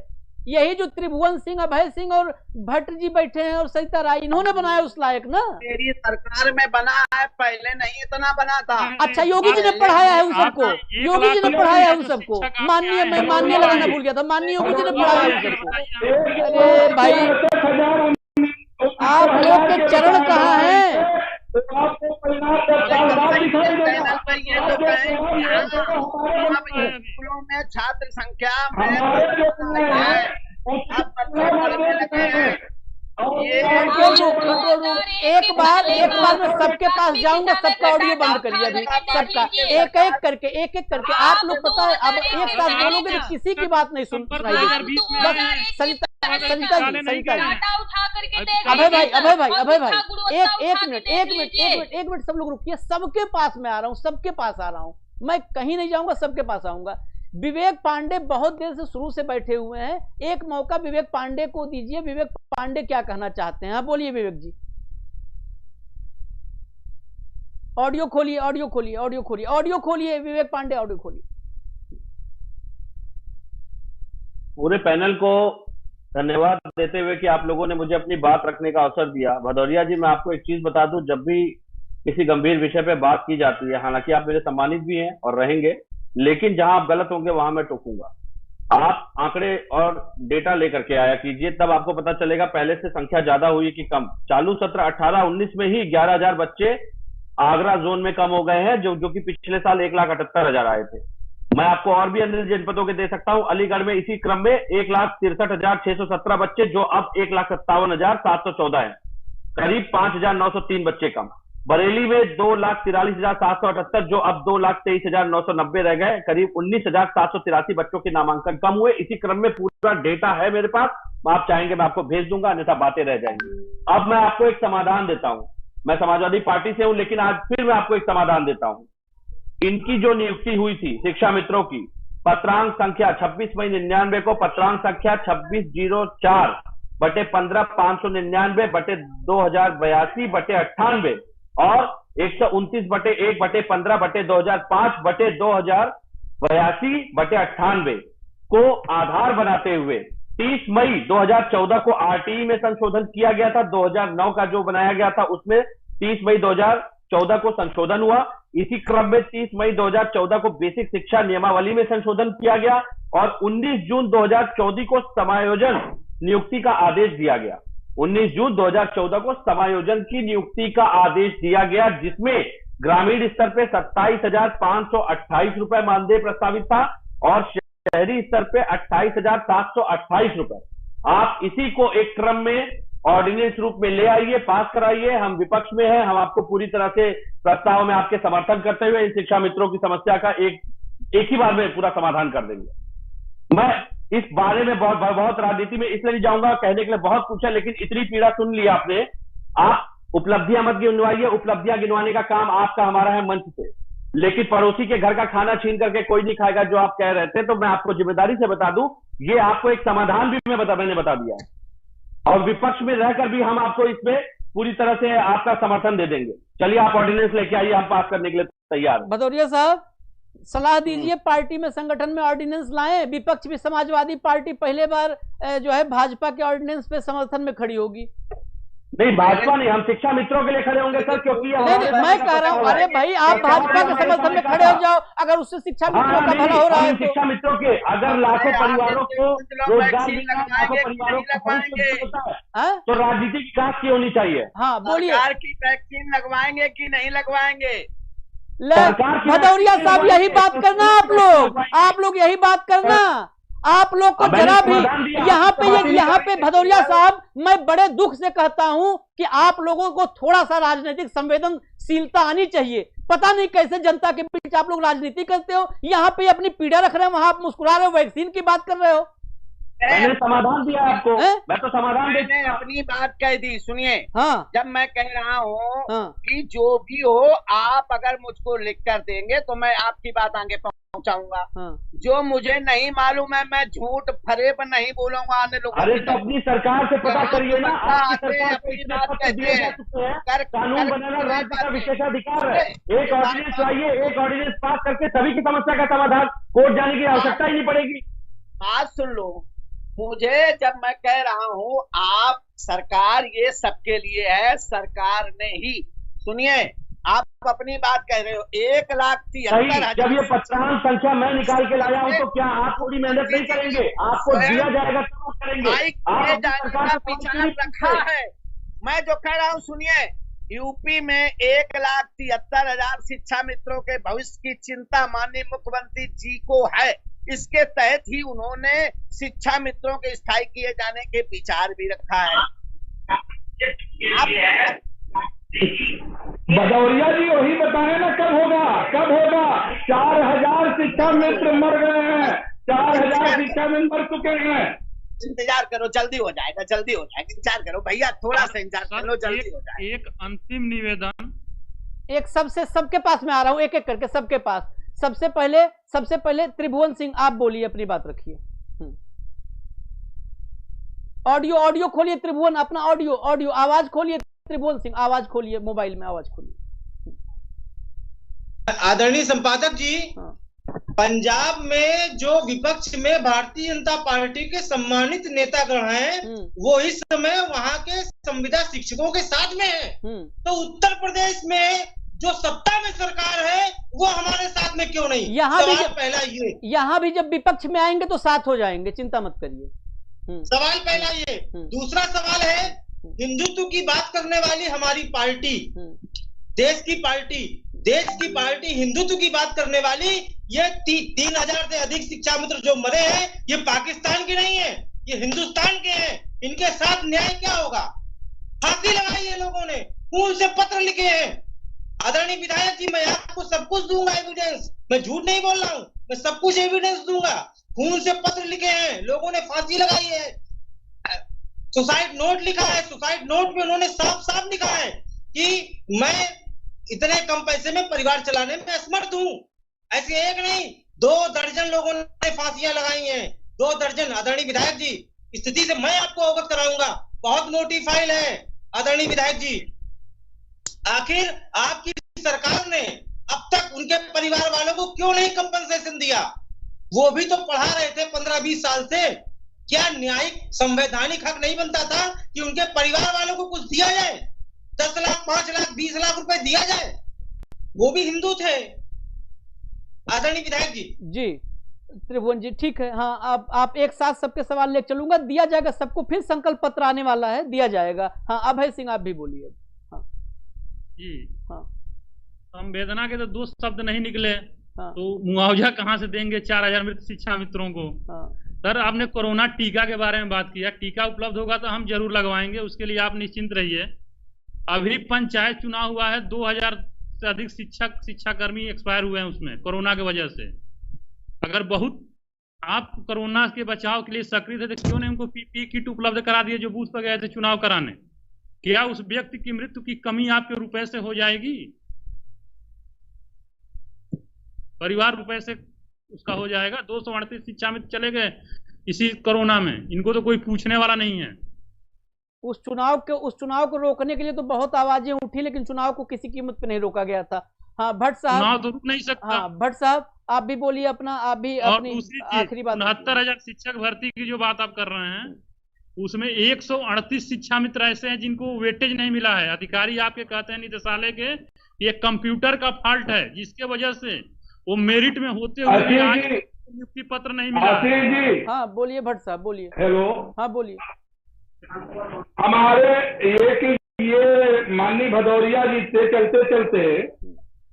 यही जो त्रिभुवन सिंह, अभय सिंह और भट्ट जी बैठे हैं और सरिता राय, इन्होंने बनाया उस लायक ना। मेरी सरकार में बना है, पहले नहीं इतना बना था। अच्छा, योगी जी ने पढ़ाया है उन सबको, योगी जी ने पढ़ाया है उन सबको। माननीय, मैं माननीय लगाना भूल गया था, माननीय योगी जी ने पढ़ाया है उन सबको। अरे भाई, आप लोग के चरण कहाँ हैं? स्कूलों में छात्र संख्या एक बार मैं सबके पास जाऊंगा, सबका ऑडियो बंद करिए अभी, सबका एक एक करके आप लोग पता है अब एक साथ बोलोगे तो किसी की बात नहीं सुन सुनाई देगी। बस सरिता अभय भाई एक मिनट सब लोग रुकिए। सबके पास मैं आ रहा हूँ, मैं कहीं नहीं जाऊंगा, सबके पास आऊंगा। विवेक पांडे बहुत देर से शुरू से बैठे हुए हैं, एक मौका विवेक पांडे को दीजिए। विवेक पांडे क्या कहना चाहते हैं? बोलिए विवेक जी। ऑडियो खोलिए विवेक पांडे, ऑडियो खोलिए। पूरे पैनल को धन्यवाद देते हुए कि आप लोगों ने मुझे अपनी बात रखने का अवसर दिया। भदौरिया जी, मैं आपको एक चीज बता दूं, जब भी किसी गंभीर विषय पे बात की जाती है, हालांकि आप मेरे सम्मानित भी हैं और रहेंगे, लेकिन जहां आप गलत होंगे वहां मैं टोकूंगा। आप आंकड़े और डेटा लेकर के आया कीजिए, तब आपको पता चलेगा पहले से संख्या ज्यादा हुई कि कम। चालू सत्र 18-19 में ही 11,000 बच्चे आगरा जोन में कम हो गए हैं, जो कि पिछले साल 1,78,000 आए थे। मैं आपको और भी अन्य जनपदों के दे सकता हूं। अलीगढ़ में इसी क्रम में 1,63,617 बच्चे, जो अब 1,57,714 है, करीब 5,903 बच्चे कम। बरेली में 2,43,778, जो अब 2,23,990 रह गए, करीब 19,783 बच्चों के नामांकन कम हुए। इसी क्रम में पूरा डेटा है मेरे पास, आप चाहेंगे मैं आपको भेज दूंगा, अन्यथा बातें रह जाएंगी। अब मैं आपको एक समाधान देता हूं। मैं समाजवादी पार्टी से हूं, लेकिन आज फिर मैं आपको एक समाधान देता हूं। इनकी जो नियुक्ति हुई थी शिक्षा मित्रों की, पत्रांक संख्या 26 मई 99 को, पत्रांक संख्या 2604/1599/2082/98 और 129/1/15/2005/2082/98 को आधार बनाते हुए 30 मई 2014 को आरटीई में संशोधन किया गया था। 2009 का जो बनाया गया था उसमें 30 मई 2014 को संशोधन हुआ। इसी क्रम में 30 मई 2014 को बेसिक शिक्षा नियमावली में संशोधन किया गया और 19 जून 2014 को समायोजन नियुक्ति का आदेश दिया गया। 19 जून 2014 को समायोजन की नियुक्ति का आदेश दिया गया, जिसमें ग्रामीण स्तर पे 27,528 रुपए मानदेय प्रस्तावित था और शहरी स्तर पे 28,728 रुपए। आप इसी को एक क्रम में ऑर्डिनेंस रूप में ले आइए, पास कराइए। हम विपक्ष में हैं, हम आपको पूरी तरह से प्रस्ताव में आपके समर्थन करते हुए इन शिक्षा मित्रों की समस्या का एक ही बार में पूरा समाधान कर देंगे। मैं इस बारे में बहुत राजनीति में इसलिए नहीं जाऊंगा, कहने के लिए बहुत कुछ है, लेकिन इतनी पीड़ा सुन ली आपने। आप उपलब्धियां मत गिनवाइए, उपलब्धियां गिनवाने का काम आपका हमारा है मंच पे, लेकिन पड़ोसी के घर का खाना छीन करके कोई नहीं खाएगा, जो आप कह रहे थे। तो मैं आपको जिम्मेदारी से बता दूं, ये आपको एक समाधान भी मैंने बता दिया है और विपक्ष में रहकर भी हम आपको इसमें पूरी तरह से आपका समर्थन दे देंगे। चलिए आप ऑर्डिनेंस लेके आइए, हम पास करने के लिए तैयार हैं। भदौरिया साहब सलाह दीजिए, पार्टी में संगठन में ऑर्डिनेंस लाएं। विपक्ष भी समाजवादी पार्टी पहले बार जो है भाजपा के ऑर्डिनेंस पे समर्थन में खड़ी होगी। नहीं, भाजपा नहीं, हम शिक्षा मित्रों के लिए खड़े होंगे सर, क्योंकि मैं कह रहा हूँ, अरे भाई आप भाजपा के समर्थन में खड़े हो जाओ, अगर उससे शिक्षा मित्रों का भला हो रहा है। शिक्षा मित्रों के अगर लाखों परिवारों को रोजगार तो राजनीति की जांच की होनी चाहिए। हाँ बोलिए, सरकार की वैक्सीन लगवाएंगे कि नहीं लगवाएंगे? भदौरिया साहब यही बात करना, आप लोग यही बात करना। आप लोग को जरा भी यहाँ पे भदौरिया साहब, मैं बड़े दुख से कहता हूं कि आप लोगों को थोड़ा सा राजनीतिक संवेदनशीलता आनी चाहिए। पता नहीं कैसे जनता के बीच आप लोग राजनीति करते हो। यहाँ पे अपनी पीड़ा रख रहे हैं, वहां आप मुस्कुरा रहे हो, वैक्सीन की बात कर रहे हो। मैंने समाधान दिया आपको, मैं तो समाधान मैंने अपनी बात कह दी। सुनिए, हाँ, जब मैं कह रहा हूँ हाँ, कि जो भी हो आप अगर मुझको लिख कर देंगे तो मैं आपकी बात आगे पहुँचाऊंगा। हाँ। जो मुझे नहीं मालूम है मैं झूठ फरेब नहीं बोलूंगा अन्य लोगों। अरे तो अपनी सरकार से पता करिए ना, आपकी सरकार अपनी बात कहते हैं। कानून बनाना राज्य का विशेषाधिकार है। एक ऑर्डिनेंस लाइए, एक ऑर्डिनेंस पास करके सभी की समस्या का समाधान, कोर्ट जाने की आवश्यकता ही नहीं पड़ेगी। बात सुन लो, मुझे जब मैं कह रहा हूँ आप सरकार ये सबके लिए है, सरकार ने ही, सुनिए आप अपनी बात कह रहे हो 1,73,000। जब ये पत्रांक संख्या मैं निकाल के लाया हूँ तो क्या आप थोड़ी मेहनत नहीं करेंगे? आपको दिया जाएगा तो करेंगे। विचार रखा है। मैं जो कह रहा हूँ सुनिए, यूपी में 1,73,000 शिक्षा मित्रों के भविष्य की चिंता माननीय मुख्यमंत्री जी को है। इसके तहत ही उन्होंने शिक्षा मित्रों के स्थायी किए जाने के विचार भी रखा है। भदौरिया जी वही बताए ना, कब होगा 4,000 शिक्षा मित्र मर गए हैं, 4,000 शिक्षा मित्र मर चुके हैं। इंतजार करो, जल्दी हो जाएगा, जल्दी हो जाएगा। इंतजार करो भैया, थोड़ा सा इंतजार करो, जल्दी हो जाएगा। एक अंतिम निवेदन, एक सबके पास में आ रहा हूं, एक एक करके सबके पास। सबसे पहले त्रिभुवन सिंह, आप बोलिए, अपनी बात रखिए। ऑडियो खोलिए त्रिभुवन, अपना ऑडियो आवाज खोलिए। त्रिभुवन सिंह आवाज खोलिए, मोबाइल में आवाज खोलिए। आदरणीय संपादक जी, हाँ। पंजाब में जो विपक्ष में भारतीय जनता पार्टी के सम्मानित नेतागण हैं, वो इस समय वहां के संविदा शिक्षकों के साथ में हैं। तो उत्तर प्रदेश में जो सत्ता में सरकार है वो हमारे साथ में क्यों नहीं? यहाँ भी पहला ये, यहाँ भी जब विपक्ष में आएंगे तो साथ हो जाएंगे, चिंता मत करिए। सवाल पहला ये। दूसरा सवाल है, हिंदुत्व की बात करने वाली हमारी पार्टी, देश की पार्टी हिंदुत्व की बात करने वाली, ये 3000 से अधिक शिक्षा मित्र जो मरे हैं ये पाकिस्तान के नहीं है, ये हिंदुस्तान के हैं। इनके साथ न्याय क्या होगा? फांसी लगाई है लोगों ने, खून से पत्र लिखे हैं। आदरणीय विधायक जी, मैं आपको सब कुछ दूंगा एविडेंस, मैं झूठ नहीं बोल रहा हूं, मैं सब कुछ एविडेंस दूंगा। खून से पत्र लिखे हैं, लोगों ने फांसी लगाई है, सुसाइड नोट लिखा है, सुसाइड नोट में उन्होंने साफ साफ लिखा है कि मैं इतने कम पैसे में परिवार चलाने में असमर्थ हूं। ऐसे एक नहीं 2 दर्जन लोगों ने फांसियां लगाई हैं, 2 दर्जन। आदरणीय विधायक जी, स्थिति से मैं आपको अवगत कराऊंगा, बहुत मोटी फाइल है। आदरणीय विधायक जी, आखिर आपकी सरकार ने अब तक उनके परिवार वालों को क्यों नहीं कंपनसेशन दिया? वो भी तो पढ़ा रहे थे 15-20 साल से। क्या न्यायिक संवैधानिक हक नहीं बनता था कि उनके परिवार वालों को कुछ दिया जाए? 10 लाख, 5 लाख, 20 लाख रुपए दिया जाए। वो भी हिंदू थे। आदरणीय विधायक जी त्रिभुवन जी, ठीक है। हाँ, आप एक साथ सबके सवाल ले चलूंगा, दिया जाएगा सबको। फिर संकल्प पत्र आने वाला है, दिया जाएगा। हाँ, अभय सिंह आप भी बोलिए। हाँ जी, हाँ, संवेदना के तो 2 शब्द नहीं निकले। हाँ, तो मुआवजा कहाँ से देंगे 4000 मृत शिक्षा मित्रों को? हाँ, सर, आपने कोरोना टीका के बारे में बात किया, टीका उपलब्ध होगा तो हम जरूर लगवाएंगे, उसके लिए आप निश्चिंत रहिए। अभी पंचायत चुनाव हुआ है, 2000 से अधिक शिक्षाकर्मी एक्सपायर हुए हैं उसमें कोरोना की वजह से। अगर बहुत आप कोरोना के बचाव के लिए सक्रिय थे तो क्यों नहीं उनको पीपीई किट उपलब्ध करा दिए जो बूथ पर गए थे चुनाव कराने? क्या उस व्यक्ति की मृत्यु की कमी आपके रुपए से हो जाएगी? परिवार रुपए से उसका हो जाएगा। 238 शिक्षा मित्र चले गए इसी कोरोना में, इनको तो कोई पूछने वाला नहीं है। उस चुनाव को रोकने के लिए तो बहुत आवाजें उठी, लेकिन चुनाव को किसी कीमत पे नहीं रोका गया था। हाँ, भट्ट साहब, चुनाव तो रुक नहीं सकता। हाँ, भट्ट साहब आप भी बोलिए अपना, आप भी अपनी आखिरी बात। 69,000 शिक्षक भर्ती की जो बात आप कर रहे हैं, उसमें 138 शिक्षा मित्र ऐसे हैं जिनको वेटेज नहीं मिला है। अधिकारी आपके कहते हैं निदेशालय के, ये कंप्यूटर का फॉल्ट है जिसके वजह से वो मेरिट में होते हुए भी आज नियुक्ति पत्र नहीं मिला। हाँ बोलिए भट्ट साहब, बोलिए। हेलो, हाँ बोलिए। हमारे ये माननीय भदौरिया जी से चलते चलते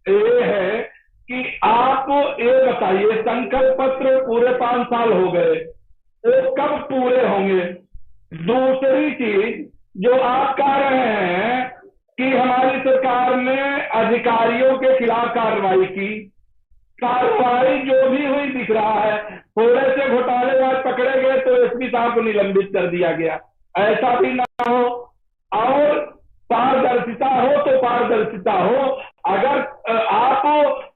ये है कि आप ये बताइए, संकल्प पत्र पूरे 5 साल हो गए, वो कब पूरे होंगे? दूसरी चीज जो आप कह रहे हैं कि हमारी सरकार ने अधिकारियों के खिलाफ कार्रवाई की, कार्रवाई जो भी हुई दिख रहा है, थोड़े से घोटालेबाज पकड़े गए तो एसपी साहब को निलंबित कर दिया गया। ऐसा भी ना हो, और पारदर्शिता हो तो पारदर्शिता हो। अगर आप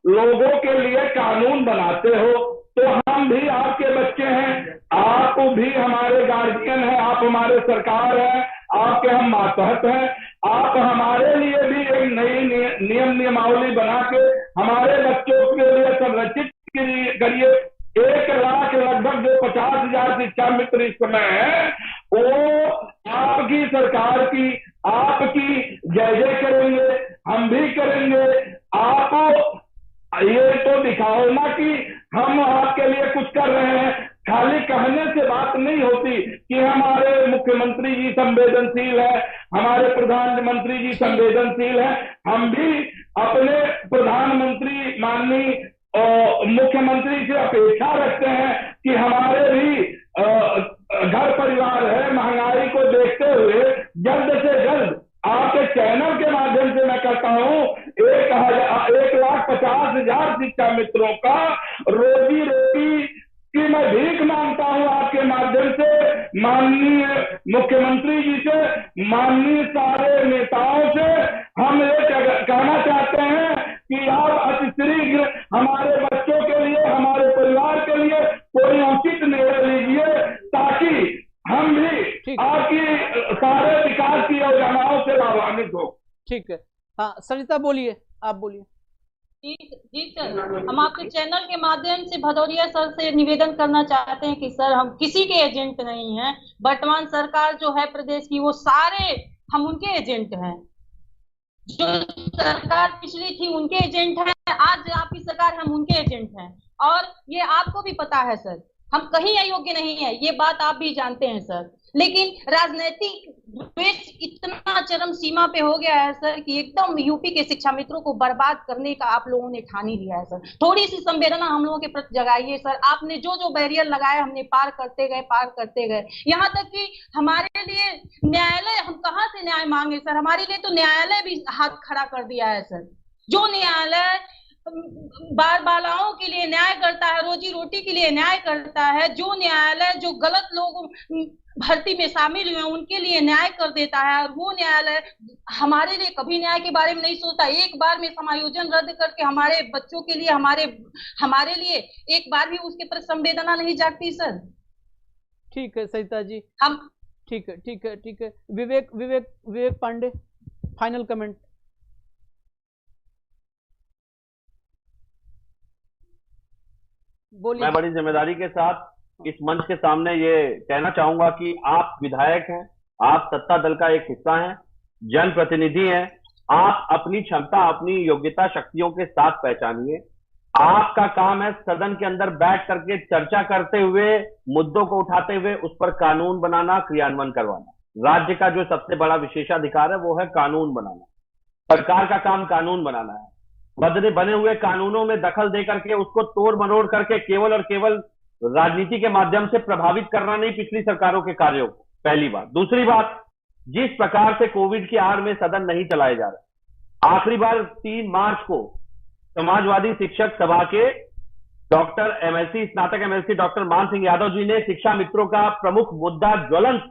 लोगों के लिए कानून बनाते हो तो हम भी आपके बच्चे हैं, आप भी हमारे गार्जियन हैं, आप हमारे सरकार हैं, आपके हम मातहत हैं। आप हमारे लिए भी एक नई नियमावली बना के हमारे बच्चों के लिए संरक्षित करिए। 1 लाख लगभग जो 50,000 शिक्षा मित्र इस समय है, वो आपकी सरकार की, आपकी जय जय करेंगे, हम भी करेंगे। आप ये तो दिखाओ ना कि हम आपके लिए कुछ कर रहे हैं। खाली कहने से बात नहीं होती कि हमारे मुख्यमंत्री जी संवेदनशील है, हमारे प्रधानमंत्री जी संवेदनशील है। हम भी अपने प्रधानमंत्री माननीय मुख्यमंत्री से अपेक्षा रखते हैं कि हमारे भी घर परिवार है, महंगाई को देखते हुए जल्द से जल्द आपके चैनल के माध्यम से मैं कहता हूं 1,50,000 शिक्षा मित्रों का रोजी रोटी की मैं भीख मांगता हूं आपके माध्यम से, माननीय मुख्यमंत्री जी से, माननीय सारे नेताओं से। हम ये कहना चाहते हैं कि आप अति शीघ्र हमारे बच्चों के लिए, हमारे परिवार के लिए कोई उचित निर्णय लीजिए, ताकि हम भी आपकी सारे विकास की योजनाओं से लाभान्वित हो। ठीक है। हाँ सरिता बोलिए, आप बोलिए। जी सर, हम आपके चैनल के माध्यम से भदौरिया सर से निवेदन करना चाहते हैं कि सर, हम किसी के एजेंट नहीं हैं। वर्तमान सरकार जो है प्रदेश की, वो सारे हम उनके एजेंट हैं। जो सरकार पिछली थी उनके एजेंट हैं, आज आपकी सरकार हम उनके एजेंट हैं, और ये आपको भी पता है सर, हम कहीं अयोग्य नहीं है, ये बात आप भी जानते हैं सर। लेकिन राजनीतिक द्वेष इतना चरम सीमा पे हो गया है सर कि एकदम यूपी के शिक्षा मित्रों को बर्बाद करने का आप लोगों ने ठान ही लिया है सर। थोड़ी सी संवेदना हम लोगों के प्रति जगाइए सर। आपने जो जो बैरियर लगाए हमने पार करते गए, यहाँ तक कि हमारे लिए न्यायालय, हम कहाँ से न्याय मांगे सर, हमारे लिए तो न्यायालय भी हाथ खड़ा कर दिया है सर। जो न्यायालय बाल बालाओं के लिए न्याय करता है, रोजी रोटी के लिए न्याय करता है, जो न्यायालय जो गलत लोग भर्ती में शामिल हुए उनके लिए न्याय कर देता है, और वो न्यायालय हमारे लिए कभी न्याय के बारे में नहीं सोचता। एक बार में समायोजन रद्द करके हमारे बच्चों के लिए, हमारे लिए एक बार भी उसके प्रति संवेदना नहीं जागती सर। ठीक है सरिता जी, हम ठीक है। विवेक पांडे, फाइनल कमेंट। बोलिए। मैं बड़ी जिम्मेदारी के साथ इस मंच के सामने ये कहना चाहूंगा कि आप विधायक हैं, आप सत्ता दल का एक हिस्सा हैं, जनप्रतिनिधि हैं, आप अपनी क्षमता, अपनी योग्यता, शक्तियों के साथ पहचानिए। आपका काम है सदन के अंदर बैठ करके चर्चा करते हुए, मुद्दों को उठाते हुए उस पर कानून बनाना, क्रियान्वयन करवाना। राज्य का जो सबसे बड़ा विशेषाधिकार है वो है कानून बनाना। सरकार का काम कानून बनाना है। बने हुए कानूनों में दखल दे करके उसको तोड़ मरोड़ करके केवल और केवल राजनीति के माध्यम से प्रभावित करना नहीं पिछली सरकारों के कार्यों को, पहली बात। दूसरी बात, जिस प्रकार से कोविड की आड़ में सदन नहीं चलाए जा रहे, आखिरी बार 3 मार्च को समाजवादी शिक्षक सभा के डॉक्टर एमएलसी, स्नातक एमएलसी डॉक्टर मान सिंह यादव जी ने शिक्षा मित्रों का प्रमुख मुद्दा ज्वलंत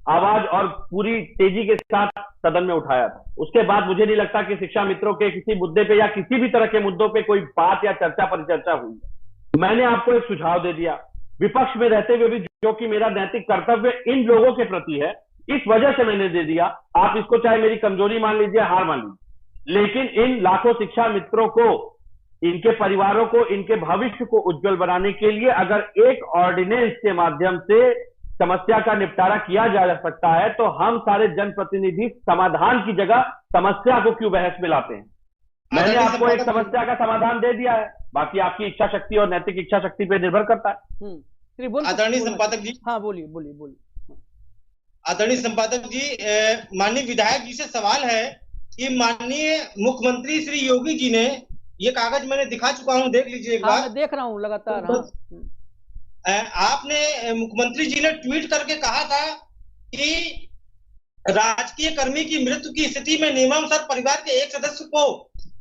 आवाज और पूरी तेजी के साथ सदन में उठाया था। उसके बाद मुझे नहीं लगता कि शिक्षा मित्रों के किसी मुद्दे पे या किसी भी तरह के मुद्दों पे कोई बात या चर्चा परिचर्चा हुई। मैंने आपको एक सुझाव दे दिया, विपक्ष में रहते हुए भी जो कि मेरा नैतिक कर्तव्य इन लोगों के प्रति है, इस वजह से मैंने दे दिया। आप इसको चाहे मेरी कमजोरी मान लीजिए, हार मान लीजिए, लेकिन इन लाखों शिक्षा मित्रों को, इनके परिवारों को, इनके भविष्य को उज्जवल बनाने के लिए अगर एक ऑर्डिनेंस के माध्यम से समस्या का निपटारा किया जा सकता है तो हम सारे जनप्रतिनिधि समाधान की जगह समस्या को क्यों बहस में लाते हैं। मैंने आपको एक समस्या का समाधान दे दिया है, बाकी आपकी इच्छा शक्ति और नैतिक इच्छा शक्ति पे निर्भर करता है। आदरणीय संपादक जी। हाँ बोलिए। आदरणीय संपादक जी, माननीय विधायक जी से सवाल है कि माननीय मुख्यमंत्री श्री योगी जी ने, ये कागज मैंने दिखा चुका हूं, देख लीजिए एक बार। मैं देख रहा हूं लगातार। आपने, मुख्यमंत्री जी ने ट्वीट करके कहा था कि राजकीय कर्मी की मृत्यु की स्थिति में नियमानुसार परिवार के एक सदस्य को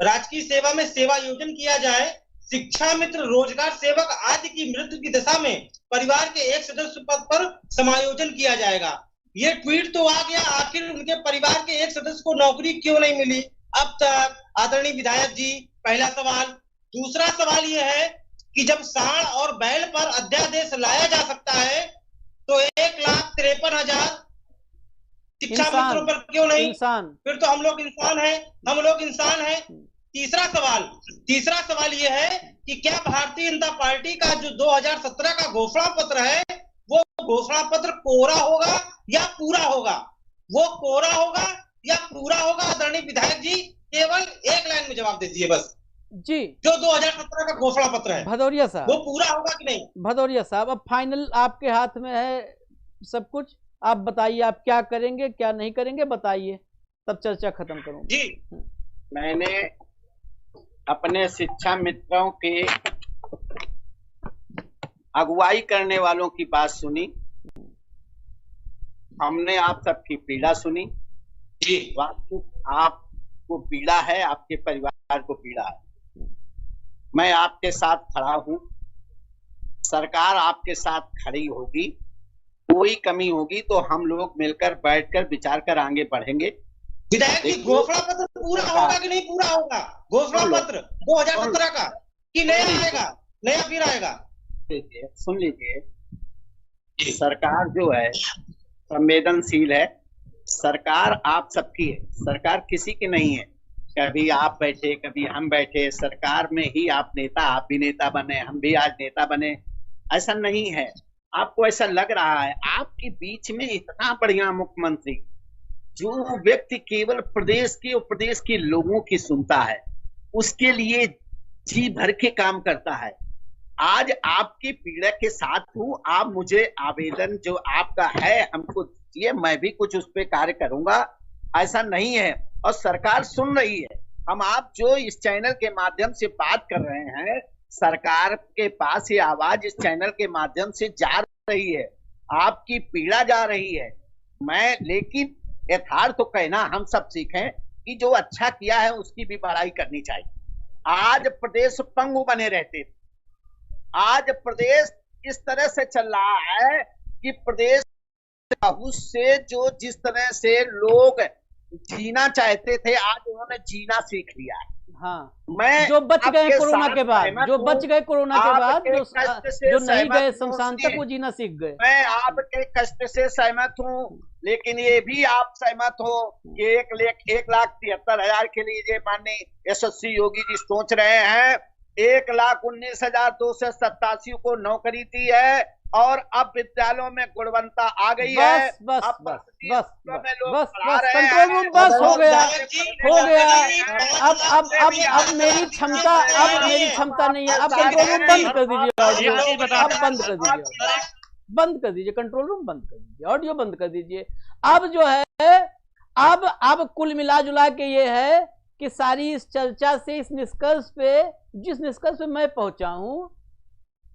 राजकीय सेवा में सेवायोजन किया जाए। शिक्षा मित्र, रोजगार सेवक आदि की मृत्यु की दशा में परिवार के एक सदस्य पद पर समायोजन किया जाएगा। ये ट्वीट तो आ गया, आखिर उनके परिवार के एक सदस्य को नौकरी क्यों नहीं मिली अब तक? आदरणीय विधायक जी, पहला सवाल। दूसरा सवाल यह है कि जब सांड और बैल पर अध्यादेश लाया जा सकता है तो 1,53,000 शिक्षा मित्रों पर क्यों नहीं? फिर तो हम लोग इंसान हैं। तीसरा सवाल यह है कि क्या भारतीय जनता पार्टी का जो 2017 का घोषणा पत्र है वो घोषणा पत्र कोरा होगा या पूरा होगा? वो कोरा होगा या पूरा होगा? आदरणीय विधायक जी, केवल एक लाइन में जवाब दे दीजिए बस जी। जो 2017 का घोषणा पत्र है भदौरिया साहब, वो पूरा होगा कि नहीं? भदौरिया साहब, अब फाइनल आपके हाथ में है सब कुछ। आप बताइए, आप क्या करेंगे क्या नहीं करेंगे, बताइए, तब चर्चा खत्म करूंगा जी। मैंने अपने शिक्षा मित्रों के अगुवाई करने वालों की बात सुनी, हमने आप सबकी पीड़ा सुनी जी। आपको पीड़ा है, आपके परिवार को पीड़ा है। मैं आपके साथ खड़ा हूं, सरकार आपके साथ खड़ी होगी, कोई कमी होगी तो हम लोग मिलकर बैठकर विचार कर आगे बढ़ेंगे। विधायक जी, घोषणा पत्र पूरा होगा कि नहीं पूरा होगा? घोषणा पत्र 2017 का कि नया आएगा, नया फिर आएगा? सुन लीजिए, सरकार जो है संवेदनशील है, सरकार आप सबकी है, सरकार किसी की नहीं है। कभी आप बैठे, कभी हम बैठे, सरकार में ही आप नेता, आप भी नेता बने, हम भी आज नेता बने, ऐसा नहीं है। आपको ऐसा लग रहा है, आपके बीच में इतना बढ़िया मुख्यमंत्री, जो व्यक्ति केवल प्रदेश की और प्रदेश के लोगों की सुनता है, उसके लिए जी भर के काम करता है। आज आपकी पीड़ा के साथ हूँ, आप मुझे आवेदन जो आपका है हमको दीजिए, मैं भी कुछ उस पर कार्य करूंगा, ऐसा नहीं है। और सरकार सुन रही है। हम आप जो इस चैनल के माध्यम से बात कर रहे हैं, सरकार के पास ये आवाज इस चैनल के माध्यम से जा रही है, आपकी पीड़ा जा रही है। मैं लेकिन यथार्थ तो कहना हम सब सीखें कि जो अच्छा किया है उसकी भी बड़ाई करनी चाहिए। आज प्रदेश पंगु बने रहते थे, आज प्रदेश इस तरह से चल रहा है कि प्रदेश बहुत से जो जिस तरह से लोग जीना चाहते थे, आज उन्होंने जीना सीख लिया है। हाँ, मैं जो बच गए कोरोना के बाद, जो बच गए कोरोना के बाद, जो नहीं गए शमशान तक, वो जीना सीख गए। मैं आपके कष्ट से सहमत हूँ, लेकिन ये भी आप सहमत हो कि 1,73,000 के लिए माननीय यशस्वी योगी जी सोच रहे हैं। 1,19,287 को नौकरी दी है और अब विद्यालयों में गुणवत्ता आ गई है। बस कंट्रोल रूम बस हो गया। अब मेरी क्षमता नहीं है। अब कंट्रोल रूम बंद कर दीजिए, अब बंद कर दीजिए कंट्रोल रूम बंद कर दीजिए, ऑडियो बंद कर दीजिए। अब जो है, अब कुल मिला जुला के ये है कि सारी इस चर्चा से इस निष्कर्ष पे, जिस निष्कर्ष पे मैं पहुंचा हूं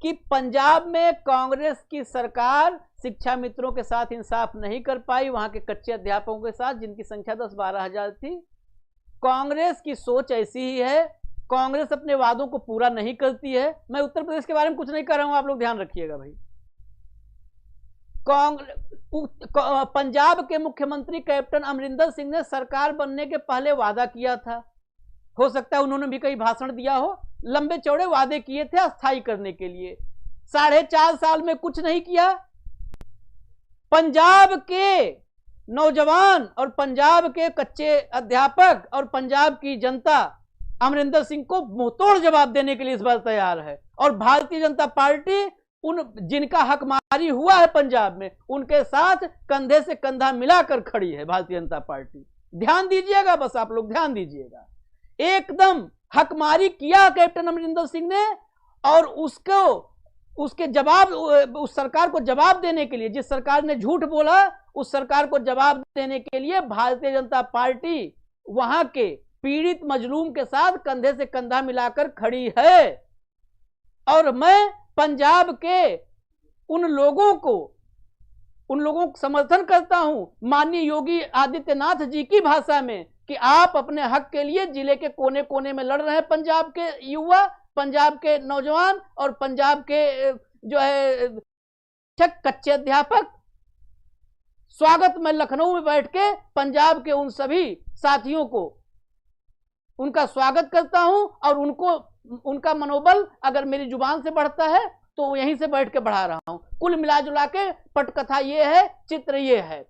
कि पंजाब में कांग्रेस की सरकार शिक्षा मित्रों के साथ इंसाफ नहीं कर पाई, वहां के कच्चे अध्यापकों के साथ जिनकी संख्या 10-12 हजार थी। कांग्रेस की सोच ऐसी ही है, कांग्रेस अपने वादों को पूरा नहीं करती है। मैं उत्तर प्रदेश के बारे में कुछ नहीं कर रहा हूं, आप लोग ध्यान रखिएगा भाई। पंजाब के मुख्यमंत्री कैप्टन अमरिंदर सिंह ने सरकार बनने के पहले वादा किया था, हो सकता है उन्होंने भी कई भाषण दिया हो, लंबे चौड़े वादे किए थे अस्थायी करने के लिए। 4.5 साल में कुछ नहीं किया। पंजाब के नौजवान और पंजाब के कच्चे अध्यापक और पंजाब की जनता अमरिंदर सिंह को मुंहतोड़ जवाब देने के लिए इस बार तैयार है। और भारतीय जनता पार्टी उन जिनका हकमारी हुआ है पंजाब में, उनके साथ कंधे से कंधा मिलाकर खड़ी है भारतीय जनता पार्टी। ध्यान दीजिएगा, बस आप लोग ध्यान दीजिएगा। एकदम हकमारी किया कैप्टन अमरिंदर सिंह ने, और उसके जवाब, उस सरकार को जवाब देने के लिए, जिस सरकार ने झूठ बोला उस सरकार को जवाब देने के लिए भारतीय जनता पार्टी वहां के पीड़ित मजलूम के साथ कंधे से कंधा मिलाकर खड़ी है। और मैं पंजाब के उन लोगों को समर्थन करता हूं, माननीय योगी आदित्यनाथ जी की भाषा में, कि आप अपने हक के लिए जिले के कोने कोने में लड़ रहे हैं। पंजाब के युवा, पंजाब के नौजवान और पंजाब के जो है कच्चे अध्यापक। स्वागत मैं लखनऊ में बैठ के पंजाब के उन सभी साथियों को उनका स्वागत करता हूं, और उनका मनोबल अगर मेरी जुबान से बढ़ता है तो यहीं से बैठ के बढ़ा रहा हूं। कुल मिला जुला के पटकथा ये है, चित्र ये है।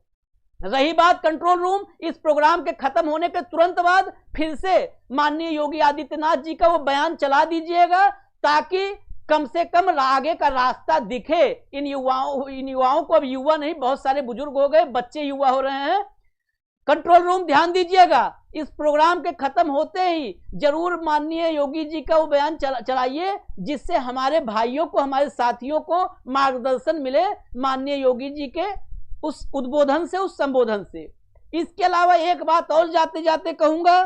रही बात कंट्रोल रूम, इस प्रोग्राम के खत्म होने के तुरंत बाद फिर से माननीय योगी आदित्यनाथ जी का वो बयान चला दीजिएगा, ताकि कम से कम आगे का रास्ता दिखे इन युवाओं को। अब युवा नहीं, बहुत सारे बुजुर्ग हो गए, बच्चे युवा हो रहे हैं। कंट्रोल रूम ध्यान दीजिएगा, इस प्रोग्राम के खत्म होते ही जरूर माननीय योगी जी का वो बयान चलाइए, जिससे हमारे भाइयों को, हमारे साथियों को मार्गदर्शन मिले माननीय योगी जी के उस उद्बोधन से, उस संबोधन से। इसके अलावा एक बात और जाते जाते कहूंगा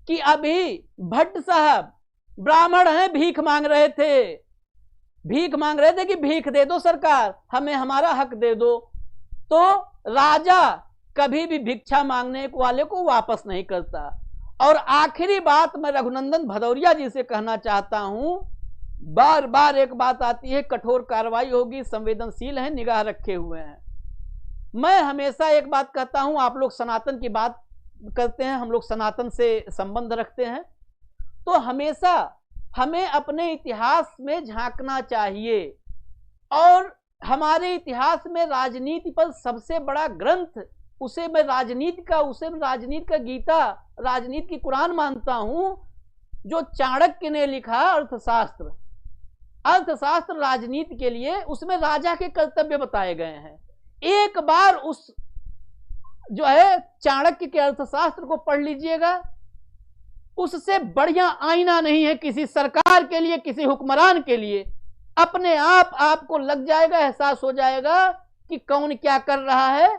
कि अभी भट्ट साहब ब्राह्मण हैं, भीख मांग रहे थे कि भीख दे दो सरकार, हमें हमारा हक दे दो। तो राजा कभी भी भिक्षा मांगने वाले को वापस नहीं करता। और आखिरी बात मैं रघुनंदन भदौरिया जी से कहना चाहता हूं, बार बार एक बात आती है, कठोर कार्रवाई होगी, संवेदनशील है, निगाह रखे हुए हैं। मैं हमेशा एक बात कहता हूं, आप लोग सनातन की बात करते हैं, हम लोग सनातन से संबंध रखते हैं, तो हमेशा हमें अपने इतिहास में झांकना चाहिए। और हमारे इतिहास में राजनीति पर सबसे बड़ा ग्रंथ, उसे मैं राजनीति का गीता, राजनीति की कुरान मानता हूं, जो चाणक्य ने लिखा अर्थशास्त्र राजनीति के लिए, उसमें राजा के कर्तव्य बताए गए हैं। एक बार उस जो है चाणक्य के अर्थशास्त्र को पढ़ लीजिएगा। उससे बढ़िया आईना नहीं है किसी सरकार के लिए, किसी हुक्मरान के लिए। अपने आप आपको लग जाएगा, एहसास हो जाएगा कि कौन क्या कर रहा है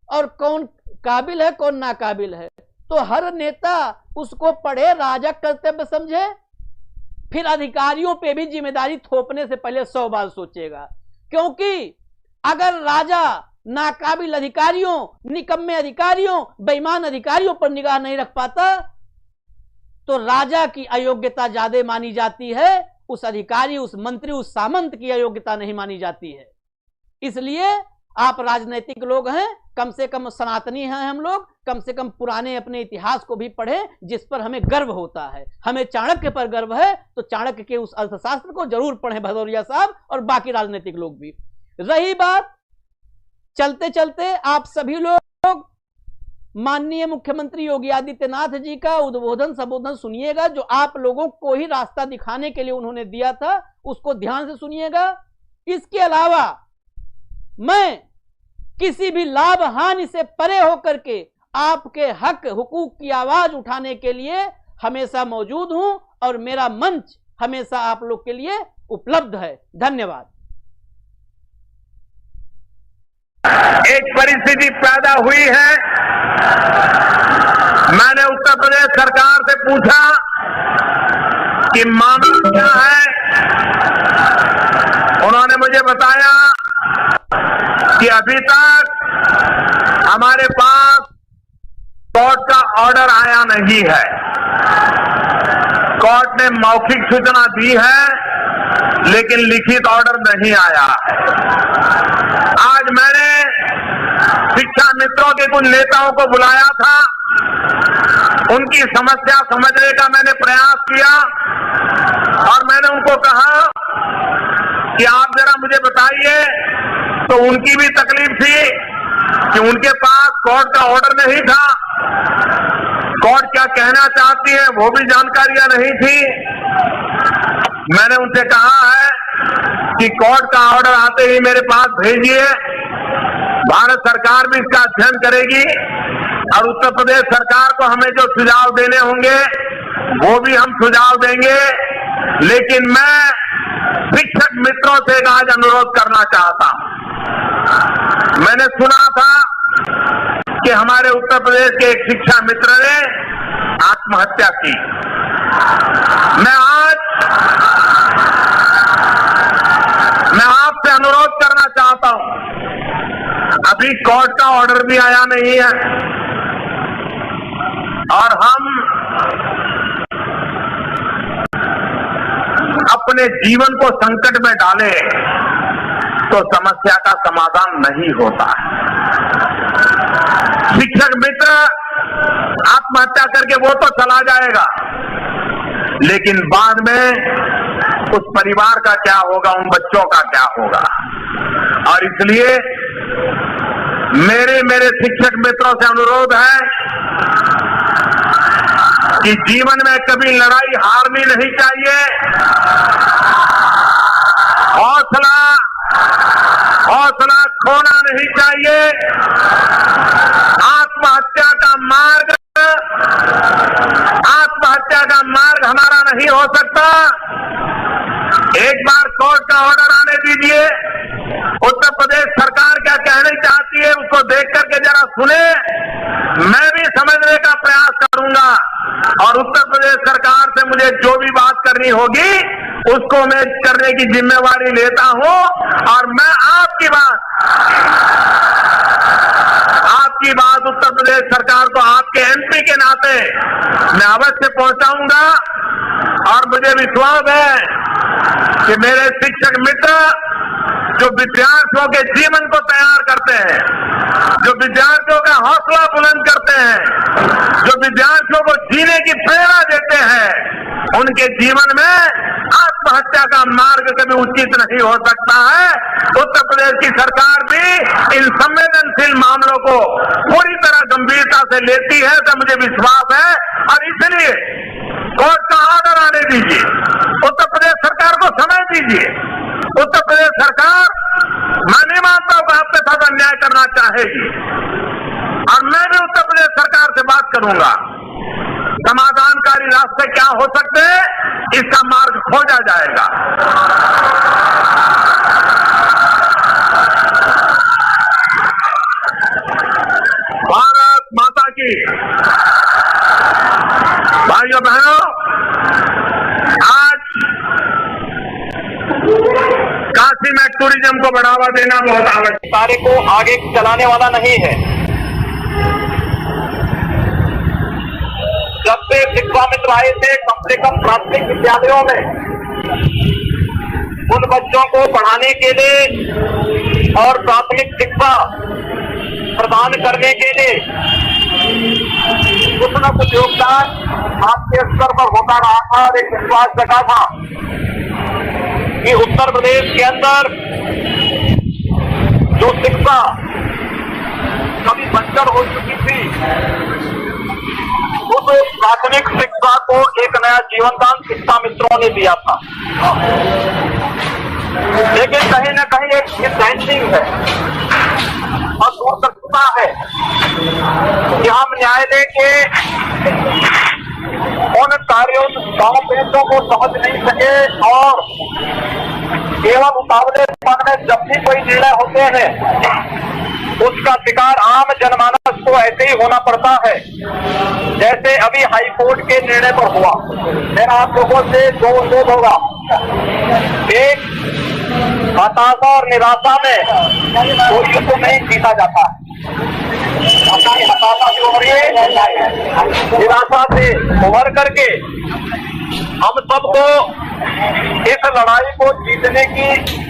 और कौन काबिल है, कौन नाकाबिल है। तो हर नेता उसको पढ़े, राजा कर्तव्य समझे, फिर अधिकारियों पे भी जिम्मेदारी थोपने से पहले 100 बार सोचेगा। क्योंकि अगर राजा नाकाबिल अधिकारियों, निकम्मे अधिकारियों, बेईमान अधिकारियों पर निगाह नहीं रख पाता तो राजा की अयोग्यता ज्यादा मानी जाती है, उस अधिकारी, उस मंत्री, उस सामंत की अयोग्यता नहीं मानी जाती है। इसलिए आप राजनीतिक लोग हैं, कम से कम सनातनी हैं हम लोग, कम से कम पुराने अपने इतिहास को भी पढ़ें जिस पर हमें गर्व होता है। हमें चाणक्य पर गर्व है तो चाणक्य के उस अर्थशास्त्र को जरूर पढ़ें भदौरिया साहब और बाकी राजनीतिक लोग भी। रही बात, चलते चलते आप सभी लोग माननीय मुख्यमंत्री योगी आदित्यनाथ जी का उद्बोधन संबोधन सुनिएगा, जो आप लोगों को ही रास्ता दिखाने के लिए उन्होंने दिया था, उसको ध्यान से सुनिएगा। इसके अलावा मैं किसी भी लाभ हानि से परे होकर के आपके हक हुकूक की आवाज उठाने के लिए हमेशा मौजूद हूं और मेरा मंच हमेशा आप लोग के लिए उपलब्ध है। धन्यवाद। एक परिस्थिति पैदा हुई है, मैंने उत्तर प्रदेश सरकार से पूछा कि मामला क्या है। उन्होंने मुझे बताया कि अभी तक हमारे पास कोर्ट का ऑर्डर आया नहीं है। कोर्ट ने मौखिक सूचना दी है लेकिन लिखित ऑर्डर नहीं आया है। आज मैंने शिक्षा मित्रों के कुछ नेताओं को बुलाया था, उनकी समस्या समझने का मैंने प्रयास किया और मैंने उनको कहा कि आप जरा मुझे बताइए, तो उनकी भी तकलीफ थी कि उनके पास कोर्ट का ऑर्डर नहीं था, कोर्ट क्या कहना चाहती है वो भी जानकारियां नहीं थी। मैंने उनसे कहा है कि कोर्ट का ऑर्डर आते ही मेरे पास भेजिए, भारत सरकार भी इसका अध्ययन करेगी और उत्तर प्रदेश सरकार को हमें जो सुझाव देने होंगे वो भी हम सुझाव देंगे। लेकिन मैं शिक्षक मित्रों से आज अनुरोध करना चाहता हूं। मैंने सुना था कि हमारे उत्तर प्रदेश के एक शिक्षा मित्र ने आत्महत्या की। मैं आपसे अनुरोध करना चाहता हूं, अभी कोर्ट का ऑर्डर भी आया नहीं है और हम अपने जीवन को संकट में डालें तो समस्या का समाधान नहीं होता है। शिक्षक मित्र आत्महत्या करके वो तो चला जाएगा, लेकिन बाद में उस परिवार का क्या होगा, उन बच्चों का क्या होगा। और इसलिए मेरे शिक्षक मित्रों से अनुरोध है कि जीवन में कभी लड़ाई हारनी नहीं चाहिए। हौसला खोना नहीं चाहिए। आत्महत्या का मार्ग हमारा नहीं हो सकता। एक बार कोर्ट का ऑर्डर आने दीजिए, उत्तर प्रदेश सरकार क्या कहना चाहती है उसको देख करके जरा सुने, मैं भी समझने का प्रयास करूंगा और उत्तर प्रदेश सरकार से मुझे जो भी बात करनी होगी उसको मैं करने की जिम्मेवारी लेता हूं। और मैं आपकी बात उत्तर प्रदेश सरकार को आपके एमपी के नाते मैं अवश्य पहुंचाऊंगा। और मुझे विश्वास है कि मेरे शिक्षक मित्र जो विद्यार्थियों के जीवन को तैयार करते हैं, जो विद्यार्थियों का हौसला बुलंद करते हैं, जो विद्यार्थियों को जीने की प्रेरणा देते हैं, उनके जीवन में आत्महत्या का मार्ग कभी उचित नहीं हो सकता है। उत्तर प्रदेश की सरकार भी इन संवेदनशील मामलों को पूरी तरह गंभीरता से लेती है, तो मुझे विश्वास है। और इसलिए कोर्ट का ऑर्डर आने दीजिए, उत्तर प्रदेश सरकार को समय दीजिए। उत्तर प्रदेश सरकार मैं नहीं मानता हूं कि आपके साथ अन्याय करना चाहेगी। और मैं भी उत्तर प्रदेश सरकार से बात करूंगा, समाधानकारी रास्ते क्या हो सकते हैं, इसका मार्ग खोजा जाएगा। भारत माता की। भाइयों बहनों, आज काशी में टूरिज्म को बढ़ावा देना बहुत आवश्यक। सारे को आगे चलाने वाला नहीं है। जब से शिक्षा मित्र आए थे, कम से कम प्राथमिक विद्यालयों में उन बच्चों को पढ़ाने के लिए और प्राथमिक शिक्षा प्रदान करने के लिए कुछ न कुछ योगदान आपके स्तर पर होता रहा था और एक विश्वास जगा था कि उत्तर प्रदेश के अंदर जो शिक्षा कभी बंजर हो चुकी थी, उस प्राथमिक शिक्षा को एक नया जीवनदान शिक्षा मित्रों ने दिया था। लेकिन कहीं न कहीं एक मिसहैंडलिंग है और दूरदर्शिता है कि हम न्यायालय के उन कार्यों दावपेचों को समझ नहीं सके और केवल उतावलेपन में जब भी कोई निर्णय होते हैं उसका शिकार आम जनमानस को ऐसे ही होना पड़ता है, जैसे अभी हाई कोर्ट के निर्णय पर हुआ। मेरा आप लोगों से दो अनुरोध होगा। एक, हताशा और निराशा में कोई को नहीं जीता जाता है। अपनी हताशा से उभरिए, निराशा से उभर करके हम सबको इस लड़ाई को जीतने की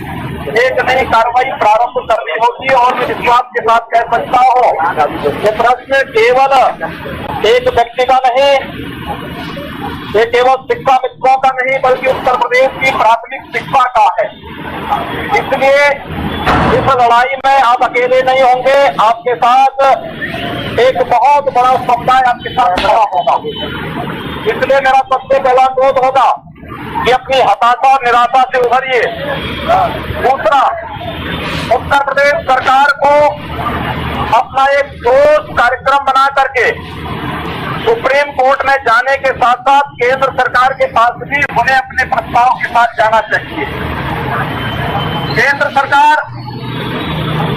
एक नई कार्रवाई प्रारंभ करनी होगी। और मैं विश्वास के साथ कह सकता हूँ ये प्रश्न केवल एक व्यक्ति का नहीं, ये केवल शिक्षा मित्रों का नहीं, बल्कि उत्तर प्रदेश की प्राथमिक शिक्षा का है। इसलिए इस लड़ाई में आप अकेले नहीं होंगे, आपके साथ एक बहुत बड़ा समुदाय आपके साथ खड़ा होगा। इसलिए मेरा सबसे पहला अनुरोध होगा कि अपनी हताशा और निराशा से उभरिए। दूसरा, उत्तर प्रदेश सरकार को अपना एक ठोस कार्यक्रम बना करके सुप्रीम कोर्ट में जाने के साथ साथ केंद्र सरकार के पास भी उन्हें अपने प्रस्ताव के साथ जाना चाहिए। केंद्र सरकार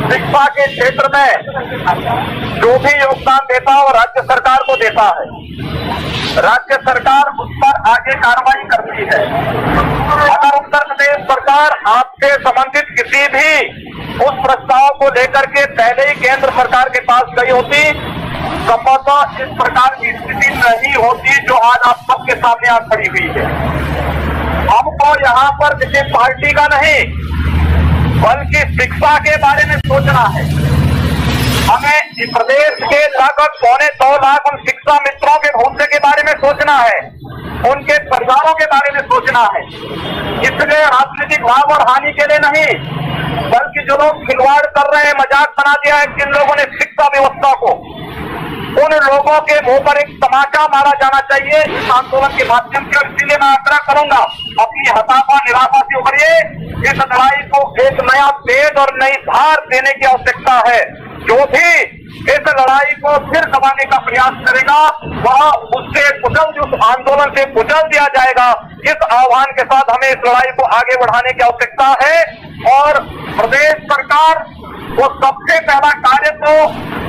शिक्षा के क्षेत्र में जो भी योगदान देता है वो राज्य सरकार को देता है। राज्य सरकार उस पर आगे कार्रवाई करती है। अगर उत्तर प्रदेश सरकार आपसे संबंधित किसी भी उस प्रस्ताव को लेकर के पहले ही केंद्र सरकार के पास गई होती, संभवतः इस प्रकार की स्थिति नहीं होती जो आज आप सबके सामने आ खड़ी हुई है। हमको यहाँ पर किसी पार्टी का नहीं, बल्कि शिक्षा के बारे में सोचना है। हमें इस प्रदेश के लगभग 2.25 लाख उन शिक्षा मित्रों के भविष्य के बारे में सोचना है, उनके परिवारों के बारे में सोचना है। इसलिए राजनीतिक लाभ और हानि के लिए नहीं, बल्कि जो लोग खिलवाड़ कर रहे हैं, मजाक बना दिया है जिन लोगों ने शिक्षा व्यवस्था को, उन लोगों के मुंह पर एक तमाचा मारा जाना चाहिए इस आंदोलन के माध्यम से। इसलिए मैं आग्रह करूंगा, अपनी हताशा निराशा से उभरिए। इस लड़ाई को एक नया तेज और नई धार देने की आवश्यकता है। जो भी इस लड़ाई को फिर दबाने का प्रयास करेगा वह उससे उस आंदोलन से कुचल दिया जाएगा। इस आह्वान के साथ हमें इस लड़ाई को आगे बढ़ाने की आवश्यकता है। और प्रदेश सरकार वो सबसे पहला कार्य तो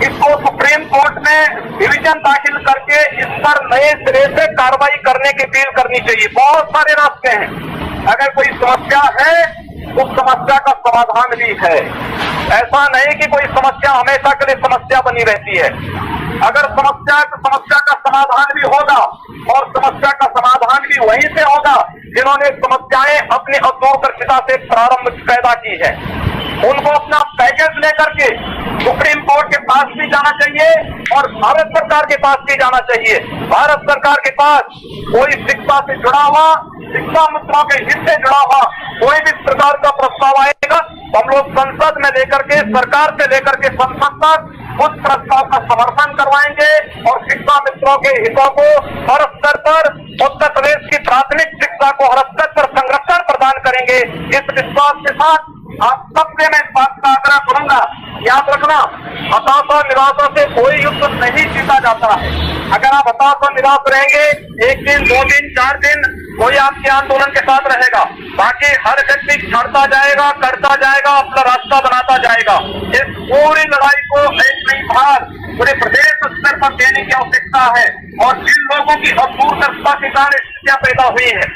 इसको सुप्रीम कोर्ट में डिवीजन दाखिल करके इस पर नए सिरे से कार्रवाई करने की अपील करनी चाहिए। बहुत सारे रास्ते हैं, अगर कोई समस्या है उस समस्या का समाधान भी है। ऐसा नहीं कि कोई समस्या हमेशा के लिए समस्या बनी रहती है। अगर समस्या का समाधान भी होगा और समस्या का समाधान भी वहीं से होगा जिन्होंने समस्याएं अपनी अदूरदर्शिता से प्रारंभ पैदा की है। उनको अपना पैकेज लेकर के सुप्रीम कोर्ट के पास भी जाना चाहिए और भारत सरकार के पास भी जाना चाहिए। भारत सरकार के पास कोई शिक्षा से जुड़ा हुआ, शिक्षा मित्रों के हित से जुड़ा हुआ कोई भी प्रकार का प्रस्ताव आएगा तो हम लोग संसद में लेकर के, सरकार से लेकर के संसद तक उस प्रस्ताव का समर्थन करवाएंगे और शिक्षा मित्रों के हितों को हर स्तर पर, उत्तर प्रदेश की प्राथमिक शिक्षा को हर स्तर पर संरक्षण प्रदान करेंगे। इस विश्वास के साथ आप सबसे मैं इस बात का आग्रह करूंगा, याद रखना, हताशा निराशा से कोई युद्ध नहीं जीता जाता है। अगर आप हताश और निराश रहेंगे, 1 दिन 2 दिन 4 दिन कोई आपके आंदोलन के साथ रहेगा, बाकी हर व्यक्ति छड़ता जाएगा, करता जाएगा, अपना रास्ता बनाता जाएगा। इस पूरी लड़ाई को एक नई भाग पूरे प्रदेश स्तर पर देने की आवश्यकता है और जिन लोगों की अपूर्णता के कारण स्थितियां पैदा हुई है